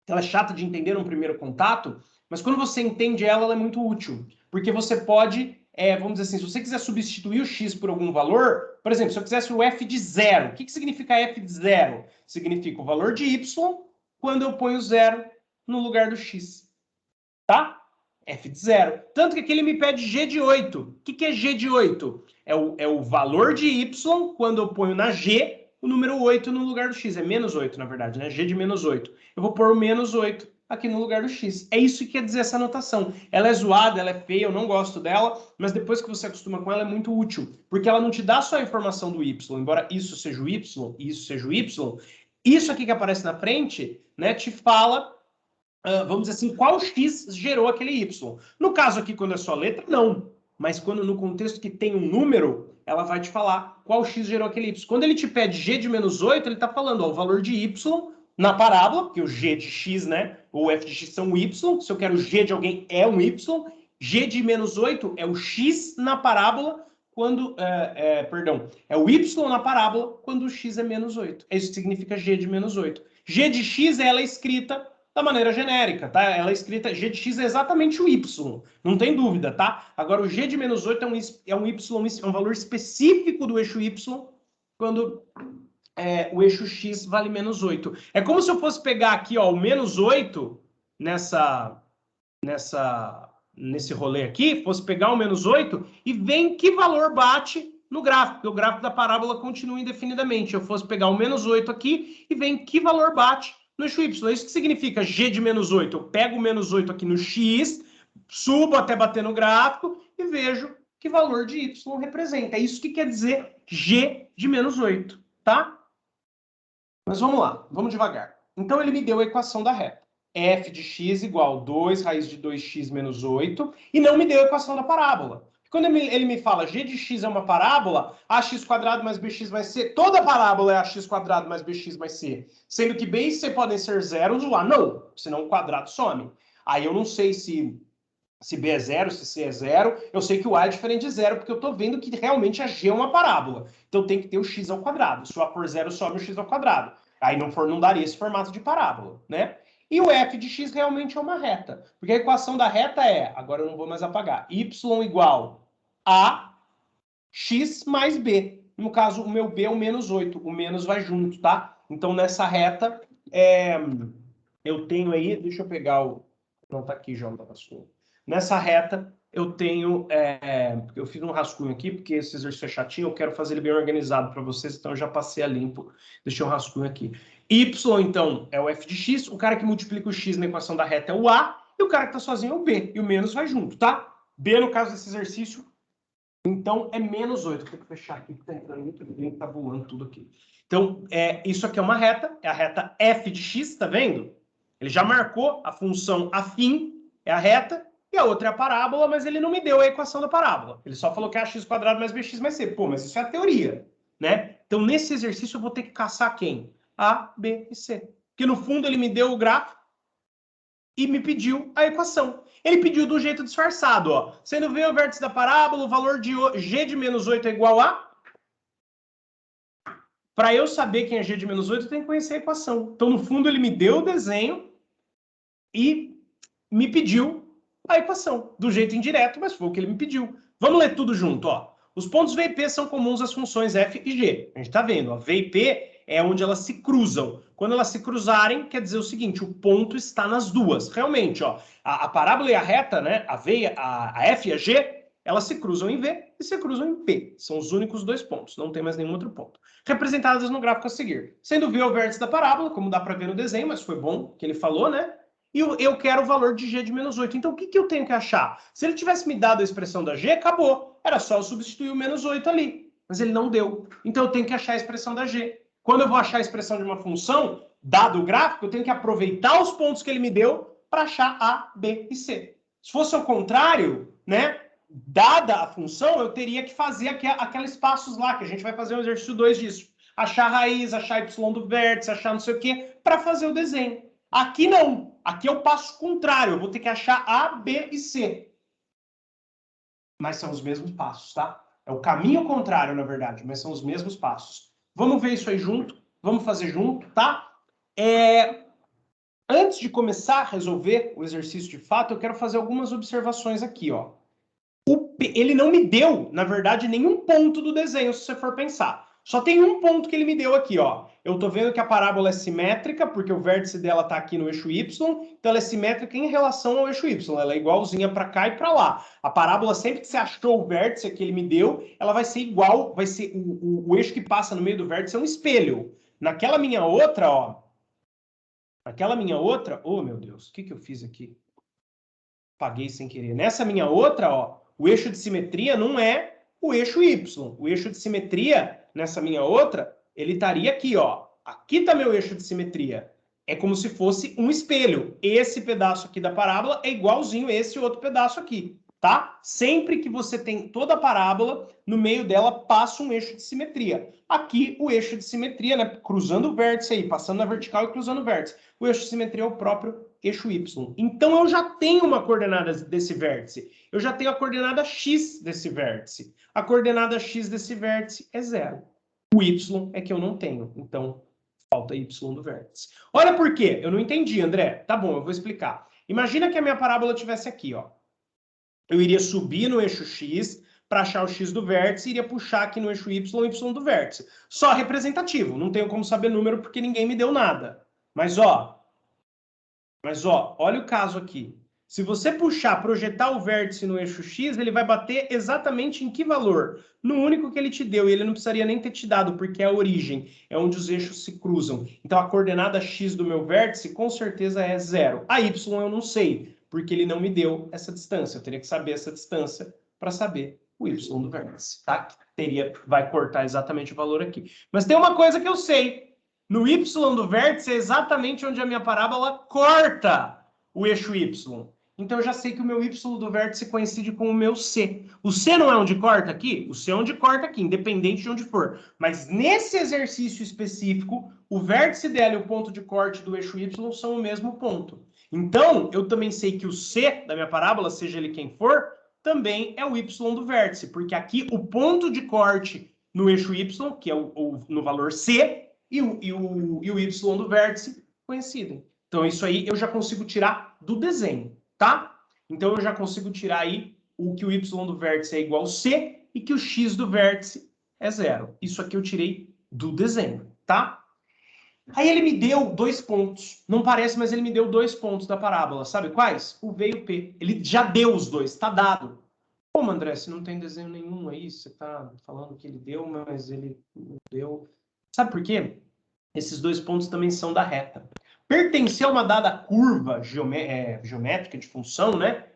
Ela é chata de entender no primeiro contato, mas quando você entende ela, ela é muito útil. Porque você pode, vamos dizer assim, se você quiser substituir o x por algum valor, por exemplo, se eu quisesse o f de 0, o que significa f de 0? Significa o valor de y quando eu ponho 0 no lugar do x. Tá? F de 0. Tanto que aqui ele me pede g de 8. O que é g de 8? É o valor de y quando eu ponho na g o número 8 no lugar do x. É menos 8, na verdade, né? G de menos 8. Eu vou pôr o menos 8 aqui no lugar do x. É isso que quer dizer essa notação. Ela é zoada, ela é feia, eu não gosto dela, mas depois que você acostuma com ela é muito útil, porque ela não te dá só a informação do y, embora isso seja o y e isso seja o y, isso aqui que aparece na frente, né, te fala, vamos dizer assim, qual x gerou aquele y. No caso aqui, quando é só letra, não. Mas quando no contexto que tem um número, ela vai te falar qual x gerou aquele y. Quando ele te pede g de menos 8, ele está falando, ó, o valor de y na parábola, porque o g de x, né, ou f de x são o y, se eu quero o g de alguém é um y, g de menos 8 é o x na parábola, quando, é o y na parábola quando o x é menos 8. Isso significa g de menos 8. G de x, ela é escrita da maneira genérica, tá? Ela é escrita, g de x é exatamente o y, não tem dúvida, tá? Agora, o g de menos 8 é um y, é um valor específico do eixo y, quando o eixo x vale menos 8. É como se eu fosse pegar aqui, ó, o menos 8 nesse rolê aqui, fosse pegar o menos 8 e ver em que valor bate no gráfico, porque o gráfico da parábola continua indefinidamente. Eu fosse pegar o menos 8 aqui e ver em que valor bate no eixo y. Isso que significa g de menos 8. Eu pego o menos 8 aqui no x, subo até bater no gráfico e vejo que valor de y representa. É isso que quer dizer g de menos 8, tá? Mas vamos lá, vamos devagar. Então, ele me deu a equação da reta. F de x igual 2 raiz de 2x menos 8, e não me deu a equação da parábola. Quando ele me fala g de x é uma parábola, ax quadrado mais bx mais c, toda parábola é ax quadrado mais bx mais c, sendo que b e c podem ser zeros, o a não, senão o quadrado some. Aí eu não sei se b é zero, se c é zero, eu sei que o a é diferente de zero, porque eu estou vendo que realmente a g é uma parábola. Então tem que ter o x ao quadrado. Se o a for zero, sobe o x ao quadrado. Aí não daria esse formato de parábola, né? E o f de x realmente é uma reta, porque a equação da reta é, agora eu não vou mais apagar, y igual a x mais b. No caso, o meu b é o menos 8, o menos vai junto, tá? Então, nessa reta, eu tenho aí, deixa eu pegar o... Não, tá aqui já, não tá passando. Nessa reta, eu tenho... eu fiz um rascunho aqui, porque esse exercício é chatinho, eu quero fazer ele bem organizado para vocês, então eu já passei a limpo. Deixei um rascunho aqui. Y, então, é o f de x, o cara que multiplica o x na equação da reta é o a, e o cara que tá sozinho é o b, e o menos vai junto, tá? B, no caso desse exercício, então, é menos 8. Vou ter que fechar aqui, porque tá entrando muito bem, tá voando tudo aqui. Então, isso aqui é uma reta, é a reta f de x, tá vendo? Ele já marcou a função afim, é a reta, e a outra é a parábola, mas ele não me deu a equação da parábola. Ele só falou que é ax quadrado mais bx mais c. Pô, mas isso é a teoria, né? Então, nesse exercício, eu vou ter que caçar quem? A, B e C. Porque, no fundo, ele me deu o gráfico e me pediu a equação. Ele pediu do jeito disfarçado, ó. Sendo V o vértice da parábola, o valor de g de menos 8 é igual a... Para eu saber quem é g de menos 8, eu tenho que conhecer a equação. Então, no fundo, ele me deu o desenho e me pediu a equação. Do jeito indireto, mas foi o que ele me pediu. Vamos ler tudo junto, ó. Os pontos V e P são comuns às funções f e g. A gente está vendo, ó. V e P é onde elas se cruzam. Quando elas se cruzarem, quer dizer o seguinte, o ponto está nas duas. Realmente, ó, a parábola e a reta, né, a F e a G, elas se cruzam em V e se cruzam em P. São os únicos dois pontos, não tem mais nenhum outro ponto. Representadas no gráfico a seguir. Sendo V o vértice da parábola, como dá para ver no desenho, mas foi bom que ele falou, né? E eu quero o valor de G de menos 8. Então, o que eu tenho que achar? Se ele tivesse me dado a expressão da G, acabou. Era só eu substituir o menos 8 ali. Mas ele não deu. Então, eu tenho que achar a expressão da G. Quando eu vou achar a expressão de uma função, dado o gráfico, eu tenho que aproveitar os pontos que ele me deu para achar A, B e C. Se fosse ao contrário, né, dada a função, eu teria que fazer aqueles passos lá, que a gente vai fazer um exercício 2 disso. Achar a raiz, achar Y do vértice, achar não sei o quê, para fazer o desenho. Aqui não. Aqui é o passo contrário. Eu vou ter que achar A, B e C. Mas são os mesmos passos, tá? É o caminho contrário, na verdade, mas são os mesmos passos. Vamos ver isso aí junto, vamos fazer junto, tá? Antes de começar a resolver o exercício de fato, eu quero fazer algumas observações aqui, ó. Ele não me deu, na verdade, nenhum ponto do desenho, se você for pensar. Só tem um ponto que ele me deu aqui, ó. Eu tô vendo que a parábola é simétrica, porque o vértice dela tá aqui no eixo Y, então ela é simétrica em relação ao eixo Y, ela é igualzinha para cá e para lá. A parábola, sempre que você achou o vértice que ele me deu, ela vai ser igual, vai ser o eixo que passa no meio do vértice é um espelho. Naquela minha outra, ó, oh meu Deus, o que eu fiz aqui? Apaguei sem querer. Nessa minha outra, ó, o eixo de simetria não é o eixo Y. O eixo de simetria, nessa minha outra, ele estaria aqui, ó. Aqui está meu eixo de simetria. É como se fosse um espelho. Esse pedaço aqui da parábola é igualzinho a esse outro pedaço aqui, tá? Sempre que você tem toda a parábola, no meio dela passa um eixo de simetria. Aqui, o eixo de simetria, né? Cruzando o vértice aí, passando na vertical e cruzando o vértice. O eixo de simetria é o próprio eixo Y. Então, eu já tenho uma coordenada desse vértice. Eu já tenho a coordenada x desse vértice. A coordenada x desse vértice é 0. O y é que eu não tenho. Então, falta y do vértice. Olha por quê. Eu não entendi, André. Tá bom, eu vou explicar. Imagina que a minha parábola estivesse aqui, ó. Eu iria subir no eixo x para achar o x do vértice e iria puxar aqui no eixo y o y do vértice. Só representativo. Não tenho como saber número porque ninguém me deu nada. Mas, ó, olha o caso aqui. Se você puxar, projetar o vértice no eixo x, ele vai bater exatamente em que valor? No único que ele te deu, e ele não precisaria nem ter te dado, porque é a origem, é onde os eixos se cruzam. Então, a coordenada x do meu vértice, com certeza, é 0. A y eu não sei, porque ele não me deu essa distância. Eu teria que saber essa distância para saber o y do vértice, tá? Vai cortar exatamente o valor aqui. Mas tem uma coisa que eu sei. No y do vértice é exatamente onde a minha parábola corta o eixo y. Então eu já sei que o meu y do vértice coincide com o meu c. O c não é onde corta aqui? O c é onde corta aqui, independente de onde for. Mas nesse exercício específico, o vértice dela e o ponto de corte do eixo y são o mesmo ponto. Então, eu também sei que o c da minha parábola, seja ele quem for, também é o y do vértice, porque aqui o ponto de corte no eixo y, que é no valor c, e o y do vértice coincidem. Então, isso aí eu já consigo tirar do desenho, tá? Então, eu já consigo tirar aí que o y do vértice é igual a c e que o x do vértice é 0. Isso aqui eu tirei do desenho, tá? Aí ele me deu 2 pontos. Não parece, mas ele me deu 2 pontos da parábola. Sabe quais? O V e o P. Ele já deu os dois, tá dado. Como, André, se não tem desenho nenhum aí, você tá falando que ele deu, mas ele não deu. Sabe por quê? Esses 2 pontos também são da reta. Pertencer a uma dada curva geométrica de função, né?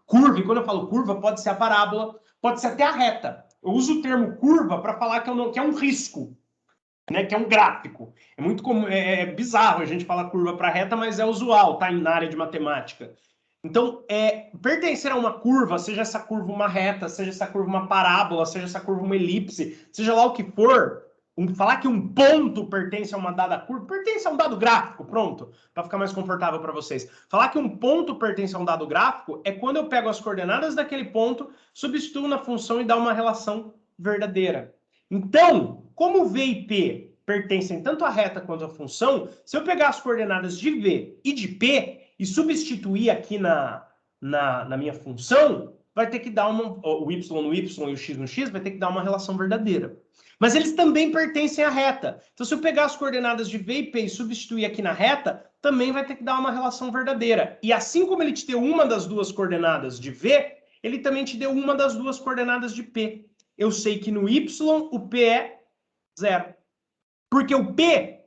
Curva, e quando eu falo curva, pode ser a parábola, pode ser até a reta. Eu uso o termo curva para falar que é um risco, né, que é um gráfico. É muito comum, é bizarro a gente falar curva para reta, mas é usual, tá? Na área de matemática. Então, pertencer a uma curva, seja essa curva uma reta, seja essa curva uma parábola, seja essa curva uma elipse, seja lá o que for, falar que um ponto pertence a uma dada curva, pertence a um dado gráfico, pronto, para ficar mais confortável para vocês. Falar que um ponto pertence a um dado gráfico é quando eu pego as coordenadas daquele ponto, substituo na função e dá uma relação verdadeira. Então, como V e P pertencem tanto à reta quanto à função, se eu pegar as coordenadas de V e de P e substituir aqui na minha função, vai ter que dar o y no y e o x no x vai ter que dar uma relação verdadeira. Mas eles também pertencem à reta. Então, se eu pegar as coordenadas de V e P e substituir aqui na reta, também vai ter que dar uma relação verdadeira. E assim como ele te deu uma das duas coordenadas de V, ele também te deu uma das duas coordenadas de P. Eu sei que no y o P é 0. Porque o P,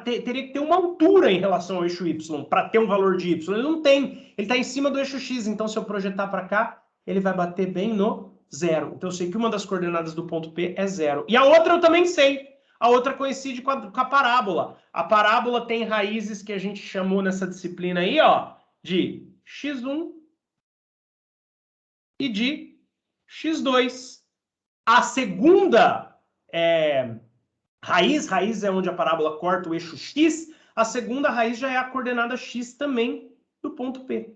teria que ter uma altura em relação ao eixo y, para ter um valor de y. Ele não tem. Ele está em cima do eixo x. Então, se eu projetar para cá, ele vai bater bem no 0. Então, eu sei que uma das coordenadas do ponto P é 0. E a outra eu também sei. A outra coincide com a parábola. A parábola tem raízes que a gente chamou nessa disciplina aí, ó, de x1 e de x2. A segunda raiz é onde a parábola corta o eixo x, a segunda raiz já é a coordenada x também do ponto P.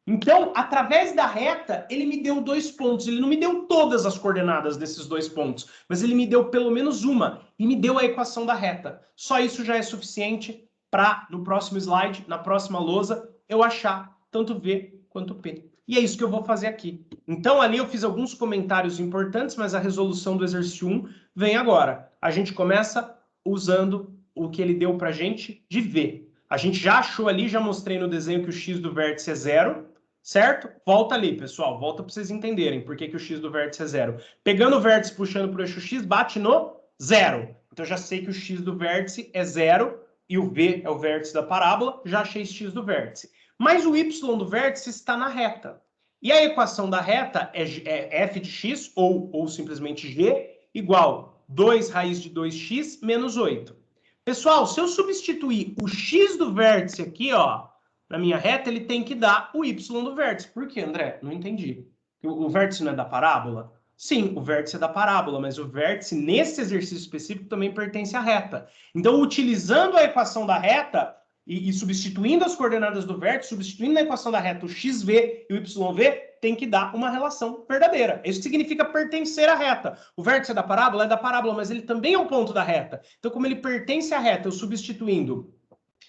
Então, através da reta, ele me deu 2 pontos. Ele não me deu todas as coordenadas desses 2 pontos, mas ele me deu pelo menos uma e me deu a equação da reta. Só isso já é suficiente para, no próximo slide, na próxima lousa, eu achar tanto V quanto P. E é isso que eu vou fazer aqui. Então, ali eu fiz alguns comentários importantes, mas a resolução do exercício 1 vem agora. A gente começa usando o que ele deu para a gente de V. A gente já achou ali, já mostrei no desenho que o x do vértice é 0, certo? Volta ali, pessoal. Volta para vocês entenderem por que o x do vértice é 0. Pegando o vértice, puxando para o eixo x, bate no 0. Então, eu já sei que o x do vértice é 0 e o V é o vértice da parábola. Já achei x do vértice. Mas o y do vértice está na reta. E a equação da reta é f de x, ou simplesmente g, igual 2 raiz de 2x menos 8. Pessoal, se eu substituir o x do vértice aqui, ó, na minha reta, ele tem que dar o y do vértice. Por quê, André? Não entendi. O vértice não é da parábola? Sim, o vértice é da parábola, mas o vértice, nesse exercício específico, também pertence à reta. Então, utilizando a equação da reta e substituindo as coordenadas do vértice, substituindo na equação da reta o xv e o yv, tem que dar uma relação verdadeira. Isso significa pertencer à reta. O vértice é da parábola, mas ele também é um ponto da reta. Então, como ele pertence à reta, eu substituindo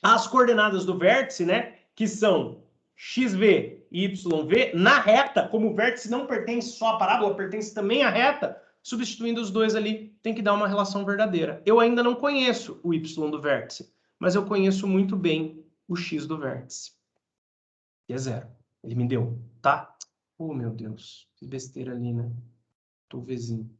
as coordenadas do vértice, né, que são xv e yv, na reta, como o vértice não pertence só à parábola, pertence também à reta, substituindo os dois ali, tem que dar uma relação verdadeira. Eu ainda não conheço o y do vértice, mas eu conheço muito bem o x do vértice. E é 0. Ele me deu, tá? Oh, meu Deus. Que besteira ali, né? Tô vizinho.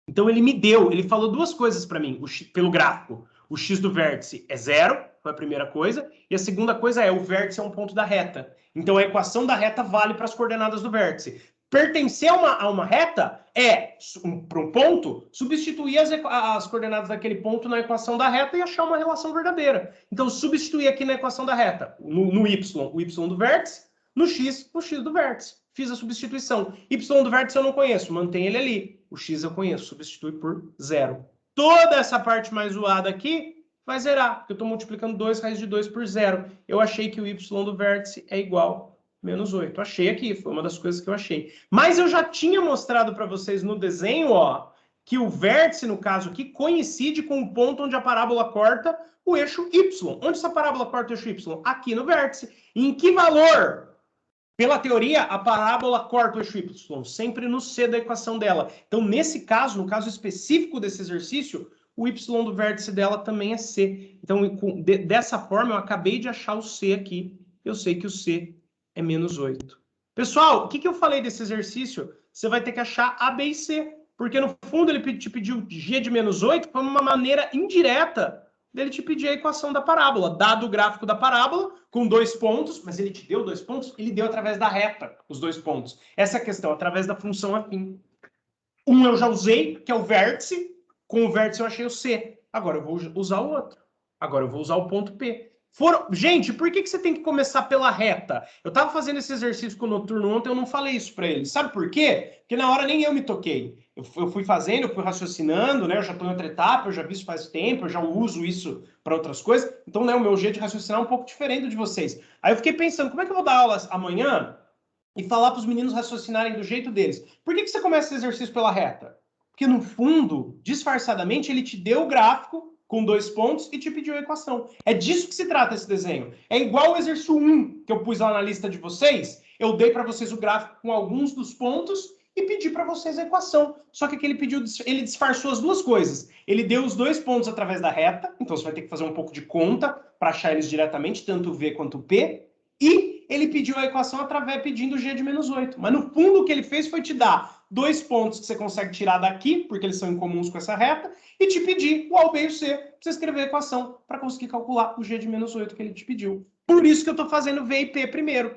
Então, ele me deu, ele falou duas coisas para mim, pelo gráfico. O x do vértice é 0, foi a primeira coisa. E a segunda coisa é, o vértice é um ponto da reta. Então, a equação da reta vale para as coordenadas do vértice. Pertencer a uma reta é, para um ponto, substituir as coordenadas daquele ponto na equação da reta e achar uma relação verdadeira. Então, substituir aqui na equação da reta, no y, o y do vértice, no x, o x do vértice. Fiz a substituição. Y do vértice eu não conheço, mantém ele ali. O x eu conheço, substitui por 0. Toda essa parte mais zoada aqui vai zerar, porque eu estou multiplicando 2 raiz de 2 por 0. Eu achei que o y do vértice é igual a menos 8. Achei aqui, foi uma das coisas que eu achei. Mas eu já tinha mostrado para vocês no desenho, ó, que o vértice, no caso aqui, coincide com o ponto onde a parábola corta o eixo y. Onde essa parábola corta o eixo y? Aqui no vértice. Em que valor? Pela teoria, a parábola corta o eixo y, sempre no c da equação dela. Então, nesse caso, no caso específico desse exercício, o y do vértice dela também é c. Então, dessa forma, eu acabei de achar o c aqui. Eu sei que o c é menos 8. Pessoal, o que eu falei desse exercício? Você vai ter que achar a, b e c. Porque, no fundo, ele te pediu g de menos 8 como uma maneira indireta dele te pedir a equação da parábola. Dado o gráfico da parábola, com 2 pontos, mas ele te deu 2 pontos? Ele deu através da reta, os 2 pontos. Essa é a questão, através da função afim. Um eu já usei, que é o vértice. Com o vértice eu achei o C. Agora eu vou usar o outro. Agora eu vou usar o ponto P. Gente, por que você tem que começar pela reta? Eu estava fazendo esse exercício com o Noturno ontem, eu não falei isso para ele. Sabe por quê? Porque na hora nem eu me toquei. Eu fui fazendo, eu fui raciocinando, né? Eu já estou em outra etapa, eu já vi isso faz tempo, eu já uso isso para outras coisas. Então, né, o meu jeito de raciocinar é um pouco diferente do de vocês. Aí eu fiquei pensando, como é que eu vou dar aula amanhã e falar para os meninos raciocinarem do jeito deles? Por que você começa esse exercício pela reta? Porque, no fundo, disfarçadamente, ele te deu o gráfico com 2 pontos e te pediu a equação. É disso que se trata esse desenho. É igual o exercício 1 que eu pus lá na lista de vocês. Eu dei para vocês o gráfico com alguns dos pontos e pedi para vocês a equação. Só que aqui ele disfarçou as duas coisas. Ele deu os 2 pontos através da reta, então você vai ter que fazer um pouco de conta para achar eles diretamente, tanto o V quanto o P, e ele pediu a equação pedindo g de menos 8. Mas no fundo o que ele fez foi te dar 2 pontos que você consegue tirar daqui, porque eles são incomuns com essa reta, e te pedir o A, o B e o C para você escrever a equação para conseguir calcular o g de menos 8 que ele te pediu. Por isso que eu estou fazendo V e P primeiro.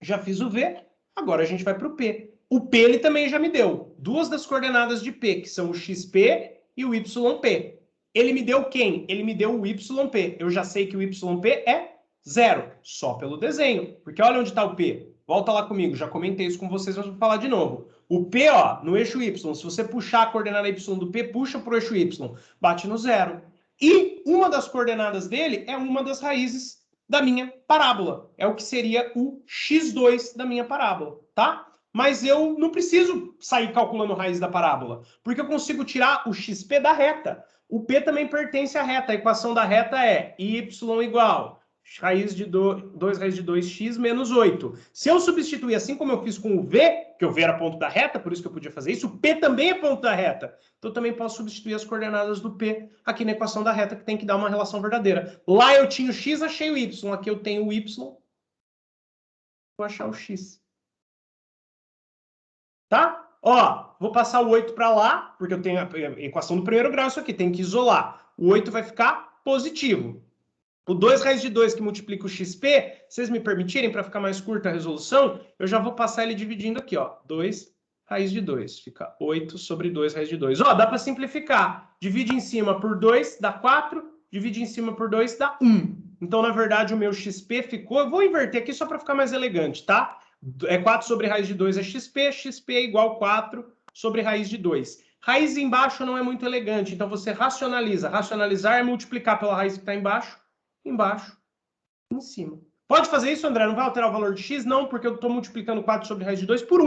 Já fiz o V, agora a gente vai para o P. O P ele também já me deu 2 das coordenadas de P, que são o XP e o YP. Ele me deu quem? Ele me deu o YP. Eu já sei que o YP é 0, só pelo desenho. Porque olha onde está o P. Volta lá comigo, já comentei isso com vocês, mas vou falar de novo. O P, ó, no eixo Y, se você puxar a coordenada Y do P, puxa para o eixo Y, bate no 0. E uma das coordenadas dele é uma das raízes da minha parábola. É o que seria o x2 da minha parábola, tá? Mas eu não preciso sair calculando raiz da parábola, porque eu consigo tirar o xp da reta. O P também pertence à reta. A equação da reta é y igual raiz de 2 raiz de 2x menos 8. Se eu substituir assim como eu fiz com o V, que o V era ponto da reta, por isso que eu podia fazer isso, o P também é ponto da reta. Então eu também posso substituir as coordenadas do P aqui na equação da reta, que tem que dar uma relação verdadeira. Lá eu tinha o x, achei o y. Aqui eu tenho o y, vou achar o x. Tá? Ó, vou passar o 8 para lá, porque eu tenho a equação do primeiro grau, isso aqui, tem que isolar. O 8 vai ficar positivo. O 2 raiz de 2 que multiplica o xp, vocês me permitirem, para ficar mais curta a resolução, eu já vou passar ele dividindo aqui, ó. 2 raiz de 2, fica 8 sobre 2 raiz de 2. Ó, dá para simplificar. Divide em cima por 2, dá 4. Divide em cima por 2, dá 1. Então, na verdade, o meu xp ficou... Eu vou inverter aqui só para ficar mais elegante, tá? 4 sobre raiz de 2 é xp, xp é igual a 4 sobre raiz de 2. Raiz embaixo não é muito elegante, então você racionaliza. Racionalizar é multiplicar pela raiz que está embaixo, em cima. Pode fazer isso, André? Não vai alterar o valor de x? Não, porque eu estou multiplicando 4 sobre raiz de 2 por 1.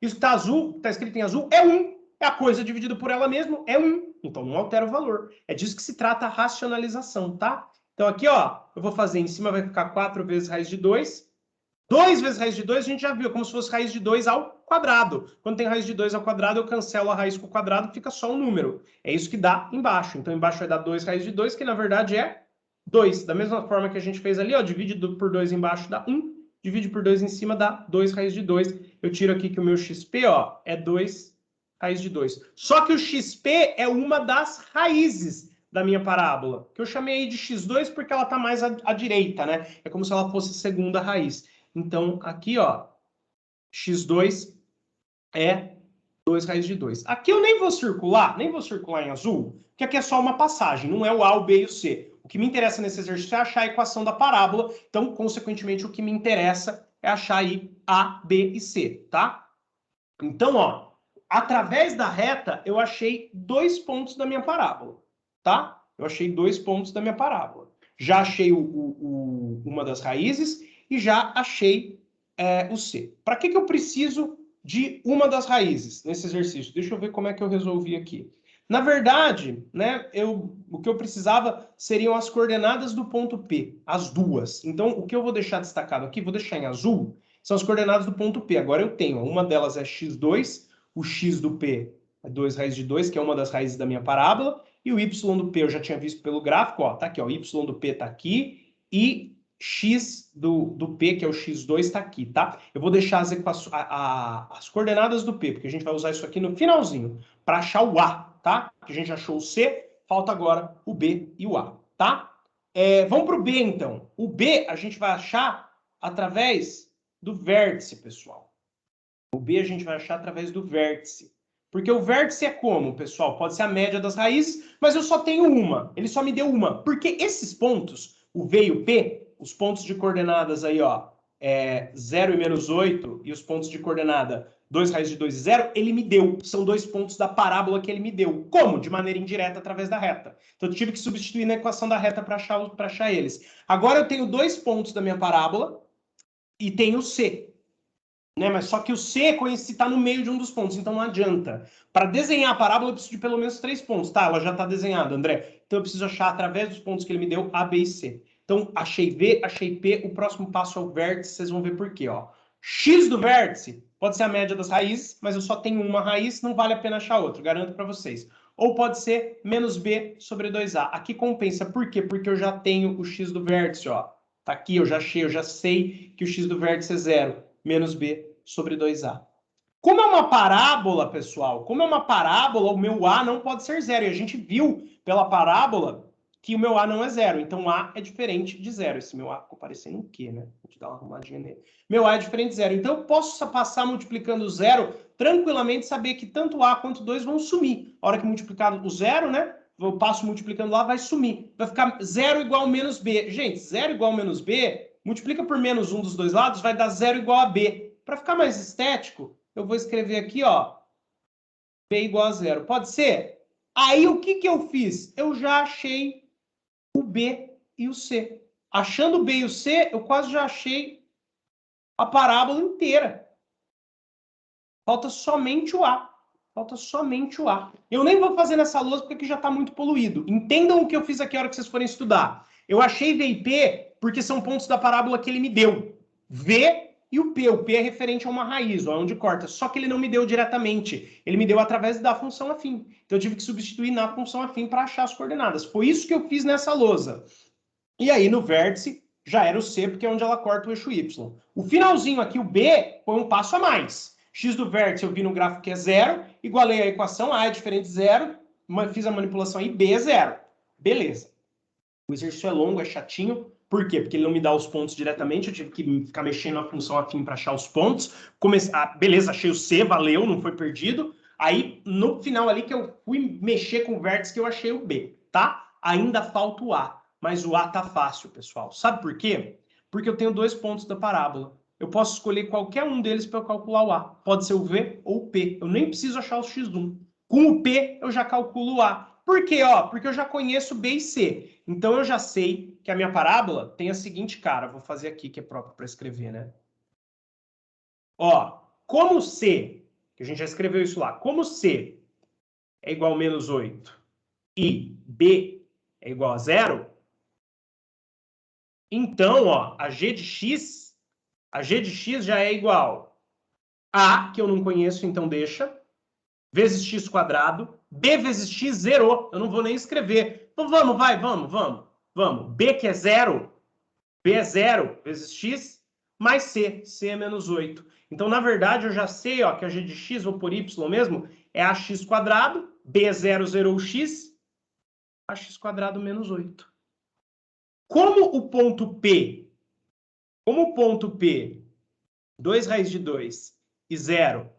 Isso que está azul, está escrito em azul, é 1. É a coisa dividida por ela mesma, é 1. Então não altera o valor. É disso que se trata a racionalização, tá? Então aqui, ó, eu vou fazer em cima, vai ficar 4 vezes raiz de 2. 2 vezes raiz de 2 a gente já viu, como se fosse raiz de 2 ao quadrado. Quando tem raiz de 2 ao quadrado, eu cancelo a raiz com o quadrado, fica só um número. É isso que dá embaixo. Então embaixo vai dar 2 raiz de 2, que na verdade é 2. Da mesma forma que a gente fez ali, ó, divide por 2 embaixo dá 1, divide por 2 em cima dá 2 raiz de 2. Eu tiro aqui que o meu xp, ó, é 2 raiz de 2. Só que o xp é uma das raízes da minha parábola? Que eu chamei aí de x2 porque ela está mais à direita, né? É como se ela fosse segunda raiz. Então, aqui, ó, x2 é 2 raiz de 2. Aqui eu nem vou circular em azul, porque aqui é só uma passagem, não é o A, o B e o C. O que me interessa nesse exercício é achar a equação da parábola, então, consequentemente, o que me interessa é achar aí A, B e C, tá? Então, ó, através da reta, eu achei 2 pontos da minha parábola, tá? Eu achei 2 pontos da minha parábola. Já achei uma das raízes e já achei o C. Para que eu preciso de uma das raízes nesse exercício? Deixa eu ver como é que eu resolvi aqui. Na verdade, né, o que eu precisava seriam as coordenadas do ponto P, as duas. Então, o que eu vou deixar destacado aqui, vou deixar em azul, são as coordenadas do ponto P. Agora eu tenho, uma delas é x2, o x do P é 2 raiz de 2, que é uma das raízes da minha parábola, e o y do P eu já tinha visto pelo gráfico, ó, tá aqui, ó, y do P tá aqui, e x do P, que é o x2, está aqui, tá? Eu vou deixar as coordenadas do P, porque a gente vai usar isso aqui no finalzinho, para achar o A, tá? Que a gente achou o C, falta agora o B e o A, tá? Vamos para o B, então. O B a gente vai achar através do vértice, pessoal. O B a gente vai achar através do vértice. Porque o vértice é como, pessoal? Pode ser a média das raízes, mas eu só tenho uma. Ele só me deu uma. Porque esses pontos, o V e o P, os pontos de coordenadas aí, ó, 0 e menos 8, e os pontos de coordenada 2 raiz de 2 e 0, ele me deu. São 2 pontos da parábola que ele me deu. Como? De maneira indireta, através da reta. Então, eu tive que substituir na equação da reta para achar eles. Agora, eu tenho 2 pontos da minha parábola e tenho o C. Né? Mas só que o C está no meio de um dos pontos, então não adianta. Para desenhar a parábola, eu preciso de pelo menos 3 pontos. Tá, ela já está desenhada, André. Então eu preciso achar, através dos pontos que ele me deu, A, B e C. Então, achei V, achei P, o próximo passo é o vértice, vocês vão ver por quê, ó. X do vértice pode ser a média das raízes, mas eu só tenho uma raiz, não vale a pena achar outra, garanto para vocês. Ou pode ser menos B sobre 2A. Aqui compensa, por quê? Porque eu já tenho o X do vértice, ó. Tá aqui, eu já achei, eu já sei que o X do vértice é 0, menos B sobre 2A. Como é uma parábola, pessoal, como é uma parábola, o meu A não pode ser 0. E a gente viu pela parábola que o meu A não é 0. Então, A é diferente de 0. Esse meu A ficou parecendo um Q, né? Vou te dar uma arrumadinha nele. Meu A é diferente de 0. Então, eu posso passar multiplicando o 0, tranquilamente saber que tanto A quanto 2 vão sumir. A hora que multiplicar o 0, né? Eu passo multiplicando lá, vai sumir. Vai ficar 0 igual a menos B. Gente, 0 igual a menos B, multiplica por menos um dos dois lados, vai dar 0 igual a B. Para ficar mais estético, eu vou escrever aqui, ó, B igual a 0. Pode ser? Aí, o que eu fiz? Eu já achei o B e o C. Achando o B e o C, eu quase já achei a parábola inteira. Falta somente o A. Falta somente o A. Eu nem vou fazer nessa lousa porque aqui já está muito poluído. Entendam o que eu fiz aqui a hora que vocês forem estudar. Eu achei V e P porque são pontos da parábola que ele me deu. V e o P. O P é referente a uma raiz, ó, onde corta. Só que ele não me deu diretamente. Ele me deu através da função afim. Então eu tive que substituir na função afim para achar as coordenadas. Foi isso que eu fiz nessa lousa. E aí no vértice já era o C, porque é onde ela corta o eixo Y. O finalzinho aqui, o B, foi um passo a mais. X do vértice eu vi no gráfico que é 0, igualei a equação, A é diferente de 0, fiz a manipulação aí, B é 0. Beleza. O exercício é longo, é chatinho. Por quê? Porque ele não me dá os pontos diretamente, eu tive que ficar mexendo na função afim para achar os pontos. Beleza, achei o C, valeu, não foi perdido. Aí, no final ali que eu fui mexer com o vértice, que eu achei o B, tá? Ainda falta o A, mas o A tá fácil, pessoal. Sabe por quê? Porque eu tenho 2 pontos da parábola. Eu posso escolher qualquer um deles para eu calcular o A. Pode ser o V ou o P. Eu nem preciso achar o X1. Com o P, eu já calculo o A. Por quê? Porque eu já conheço B e C. Então, eu já sei que a minha parábola tem a seguinte cara. Vou fazer aqui, que é próprio para escrever, né? Ó, como C, que a gente já escreveu isso lá, como C é igual a menos 8 e B é igual a 0, então, ó, a G de X já é igual a, que eu não conheço, então deixa, vezes x quadrado, b vezes x zerou, eu não vou nem escrever. Então vamos, vai, vamos. B que é 0, b é 0 vezes x, mais c é menos 8. Então, na verdade, eu já sei, ó, que a g de x, vou por y mesmo, é ax quadrado, b é 0, zerou o x, ax² menos 8. Como o ponto P, 2 raiz de 2 e 0,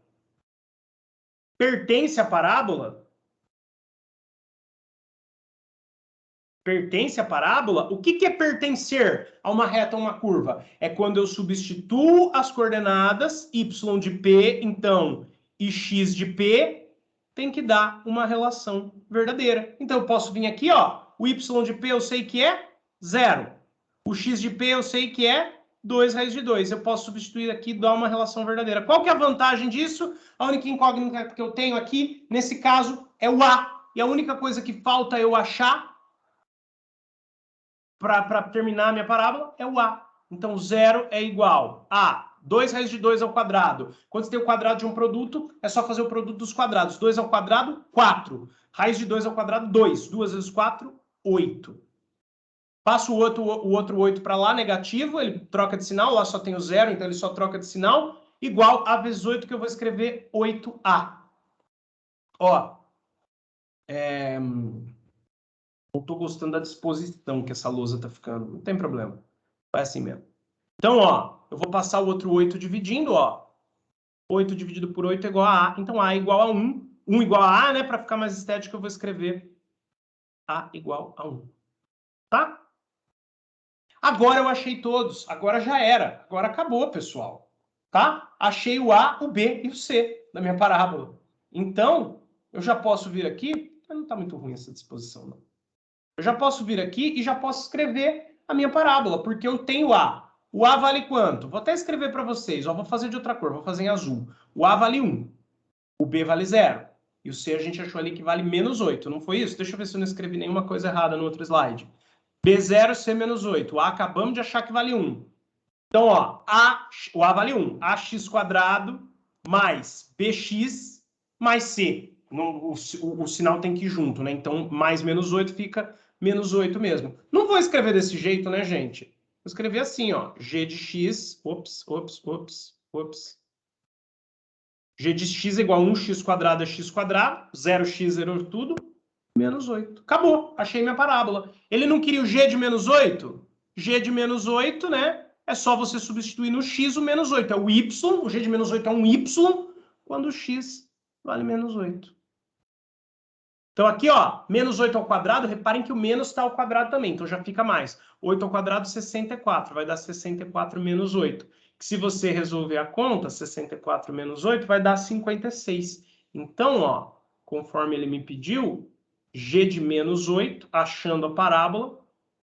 pertence à parábola, o que é pertencer a uma reta ou uma curva? É quando eu substituo as coordenadas y de P, então, e x de P, tem que dar uma relação verdadeira. Então, eu posso vir aqui, ó, o y de P eu sei que é 0. O x de P eu sei que é 2 raiz de 2. Eu posso substituir aqui e dar uma relação verdadeira. Qual que é a vantagem disso? A única incógnita que eu tenho aqui, nesse caso, é o A. E a única coisa que falta eu achar para terminar a minha parábola é o A. Então, 0 é igual a 2 raiz de 2 ao quadrado. Quando você tem o quadrado de um produto, é só fazer o produto dos quadrados. 2 ao quadrado, 4. Raiz de 2 ao quadrado, 2. 2 vezes 4, 8. Passo o outro 8 para lá, negativo, ele troca de sinal, lá só tem o 0, então ele só troca de sinal, igual a vezes 8, que eu vou escrever 8A. Ó, não estou gostando da disposição que essa lousa está ficando. Não tem problema. Vai assim mesmo. Então, ó, eu vou passar o outro 8 dividindo, ó. 8 dividido por 8 é igual a A. Então, A é igual a 1. 1 igual a A, né? Para ficar mais estético, eu vou escrever A igual a 1. Tá? Agora eu achei todos. Agora já era. Agora acabou, pessoal. Tá? Achei o A, o B e o C da minha parábola. Então, eu já posso vir aqui. Não está muito ruim essa disposição, não. Eu já posso vir aqui e já posso escrever a minha parábola, porque eu tenho A. O A vale quanto? Vou até escrever para vocês. Ó, vou fazer de outra cor, vou fazer em azul. O A vale 1. O B vale 0. E o C a gente achou ali que vale menos 8. Não foi isso? Deixa eu ver se eu não escrevi nenhuma coisa errada no outro slide. B0, C menos 8. O A acabamos de achar que vale 1. Então, ó, o A vale 1. AX² mais BX mais C. O sinal tem que ir junto, né? Então, mais menos 8 fica menos 8 mesmo. Não vou escrever desse jeito, né, gente? Vou escrever assim, ó. G de x, G de x é igual a 1x² é x², 0x zerou tudo, menos 8. Acabou, achei minha parábola. Ele não queria o g de menos 8? G de menos 8, né? É só você substituir no x o menos 8. É o y, o g de menos 8 é um y, quando o x vale menos 8. Então, aqui, ó, menos 8 ao quadrado, reparem que o menos está ao quadrado também, então já fica mais. 8 ao quadrado, 64, vai dar 64 menos 8. Que se você resolver a conta, 64 menos 8 vai dar 56. Então, ó, conforme ele me pediu, g de menos 8, achando a parábola,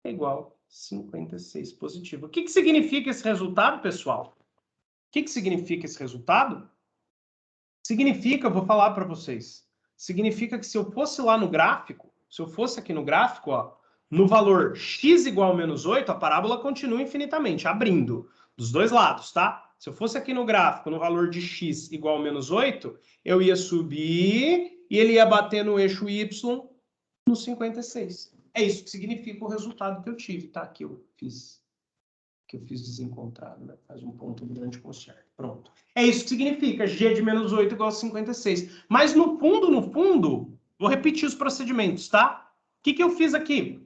é igual a 56 positivo. O que significa esse resultado, pessoal? O que significa esse resultado? Significa, eu vou falar para vocês, significa que se eu fosse lá no gráfico, se eu fosse aqui no gráfico, ó, no valor x igual a menos 8, a parábola continua infinitamente, abrindo, dos dois lados, tá? Se eu fosse aqui no gráfico, no valor de x igual a menos 8, eu ia subir e ele ia bater no eixo y no 56. É isso que significa o resultado que eu tive, tá? Que eu fiz desencontrado, né? Faz um ponto grande com certo. Pronto. É isso que significa g de menos 8 igual a 56. Mas no fundo, vou repetir os procedimentos, tá? O que eu fiz aqui?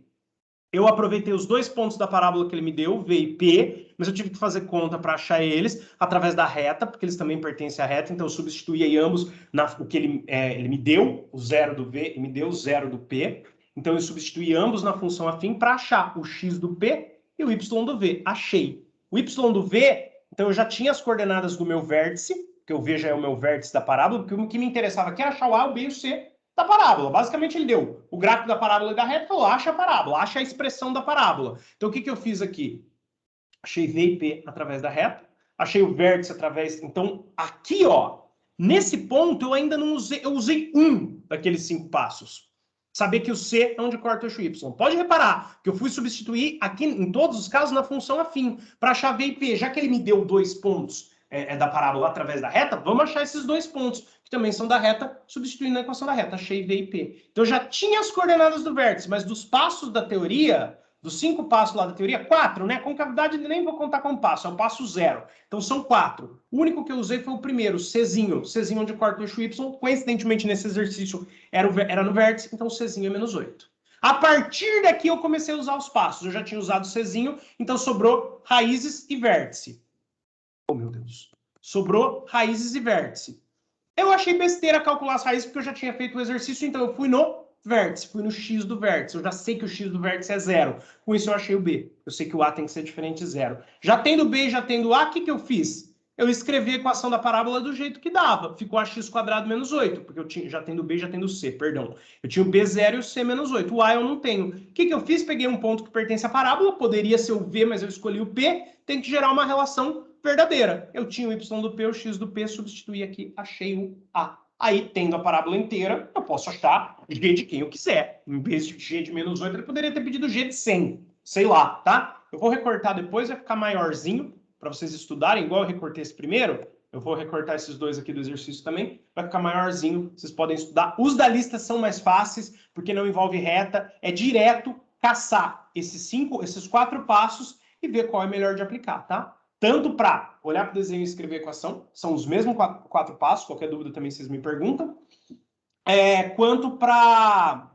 Eu aproveitei os dois pontos da parábola que ele me deu, V e P, mas eu tive que fazer conta para achar eles através da reta, porque eles também pertencem à reta, então eu substituí aí ambos o que ele me deu, o 0 do V, e me deu o 0 do P. Então eu substituí ambos na função afim para achar o x do P e o y do V. Achei. O y do V, então eu já tinha as coordenadas do meu vértice, que o V já é o meu vértice da parábola, porque o que me interessava aqui era achar o A, o B e o C da parábola. Basicamente, ele deu o gráfico da parábola e da reta e falou, acha a parábola, acha a expressão da parábola. Então, o que eu fiz aqui? Achei V e P através da reta, achei o vértice através... Então, aqui, ó, nesse ponto, eu ainda não usei... Eu usei um daqueles 5 passos. Saber que o C é onde corta o eixo Y. Pode reparar que eu fui substituir aqui, em todos os casos, na função afim, para achar V e P. Já que ele me deu 2 pontos da parábola através da reta, vamos achar esses 2 pontos, que também são da reta, substituindo a equação da reta. Achei V e P. Então, eu já tinha as coordenadas do vértice, mas dos passos da teoria, dos 5 passos lá da teoria, 4, né? Concavidade nem vou contar como passo, é o passo 0. Então, são 4. O único que eu usei foi o primeiro, Czinho. Czinho onde corta o eixo Y. Coincidentemente, nesse exercício, era no vértice, então Czinho é menos 8. A partir daqui eu comecei a usar os passos. Eu já tinha usado o Czinho, então sobrou raízes e vértice. Oh, meu Deus. Sobrou raízes e vértice. Eu achei besteira calcular as raízes porque eu já tinha feito o exercício, então eu fui no vértice, fui no x do vértice. Eu já sei que o x do vértice é 0. Com isso eu achei o b. Eu sei que o a tem que ser diferente de 0. Já tendo b e já tendo a, o que eu fiz? Eu escrevi a equação da parábola do jeito que dava. Ficou ax² menos 8, porque eu tinha, já tendo b e já tendo c, perdão. Eu tinha o b0 e o c menos 8. O a eu não tenho. O que eu fiz? Peguei um ponto que pertence à parábola, poderia ser o v, mas eu escolhi o p. Tem que gerar uma relação verdadeira. Eu tinha o y do p, o x do p, substituí aqui, achei o a. Aí, tendo a parábola inteira, eu posso achar g de quem eu quiser. Em vez de g de menos 8, ele poderia ter pedido g de 100. Sei lá, tá? Eu vou recortar depois, vai ficar maiorzinho, para vocês estudarem, igual eu recortei esse primeiro. Eu vou recortar esses dois aqui do exercício também. Vai ficar maiorzinho, vocês podem estudar. Os da lista são mais fáceis, porque não envolve reta. É direto caçar esses 4 passos e ver qual é melhor de aplicar, tá? Tanto para olhar para o desenho e escrever a equação, são os mesmos 4 passos, qualquer dúvida também vocês me perguntam, quanto para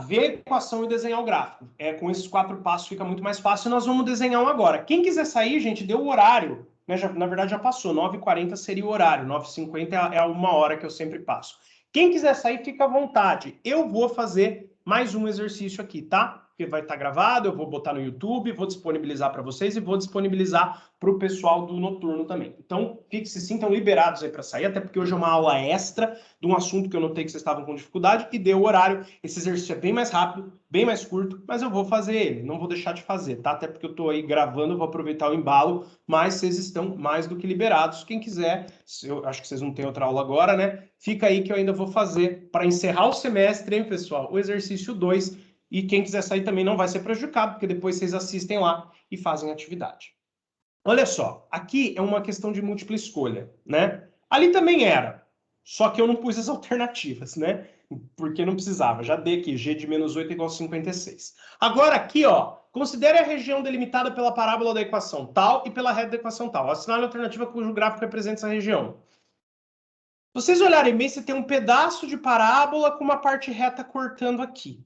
ver a equação e desenhar o gráfico. Com esses 4 passos fica muito mais fácil, e nós vamos desenhar um agora. Quem quiser sair, gente, deu o horário, né? Na verdade já passou, 9h40 seria o horário, 9h50 é a 1 hora que eu sempre passo. Quem quiser sair, fica à vontade. Eu vou fazer mais um exercício aqui, tá? Porque vai estar gravado, eu vou botar no YouTube, vou disponibilizar para vocês e vou disponibilizar para o pessoal do noturno também. Então, se sintam liberados aí para sair, até porque hoje é uma aula extra de um assunto que eu notei que vocês estavam com dificuldade e deu o horário. Esse exercício é bem mais rápido, bem mais curto, mas eu vou fazer ele, não vou deixar de fazer, tá? Até porque eu estou aí gravando, vou aproveitar o embalo, mas vocês estão mais do que liberados. Quem quiser, eu acho que vocês não têm outra aula agora, né? Fica aí que eu ainda vou fazer para encerrar o semestre, hein, pessoal? O exercício 2. E quem quiser sair também não vai ser prejudicado, porque depois vocês assistem lá e fazem a atividade. Olha só, aqui é uma questão de múltipla escolha, né? Ali também era, só que eu não pus as alternativas, né? Porque não precisava, já dei aqui, g de menos 8 igual a 56. Agora aqui, ó, considere a região delimitada pela parábola da equação tal e pela reta da equação tal. Assinale a alternativa cujo gráfico representa essa região. Se vocês olharem bem, você tem um pedaço de parábola com uma parte reta cortando aqui.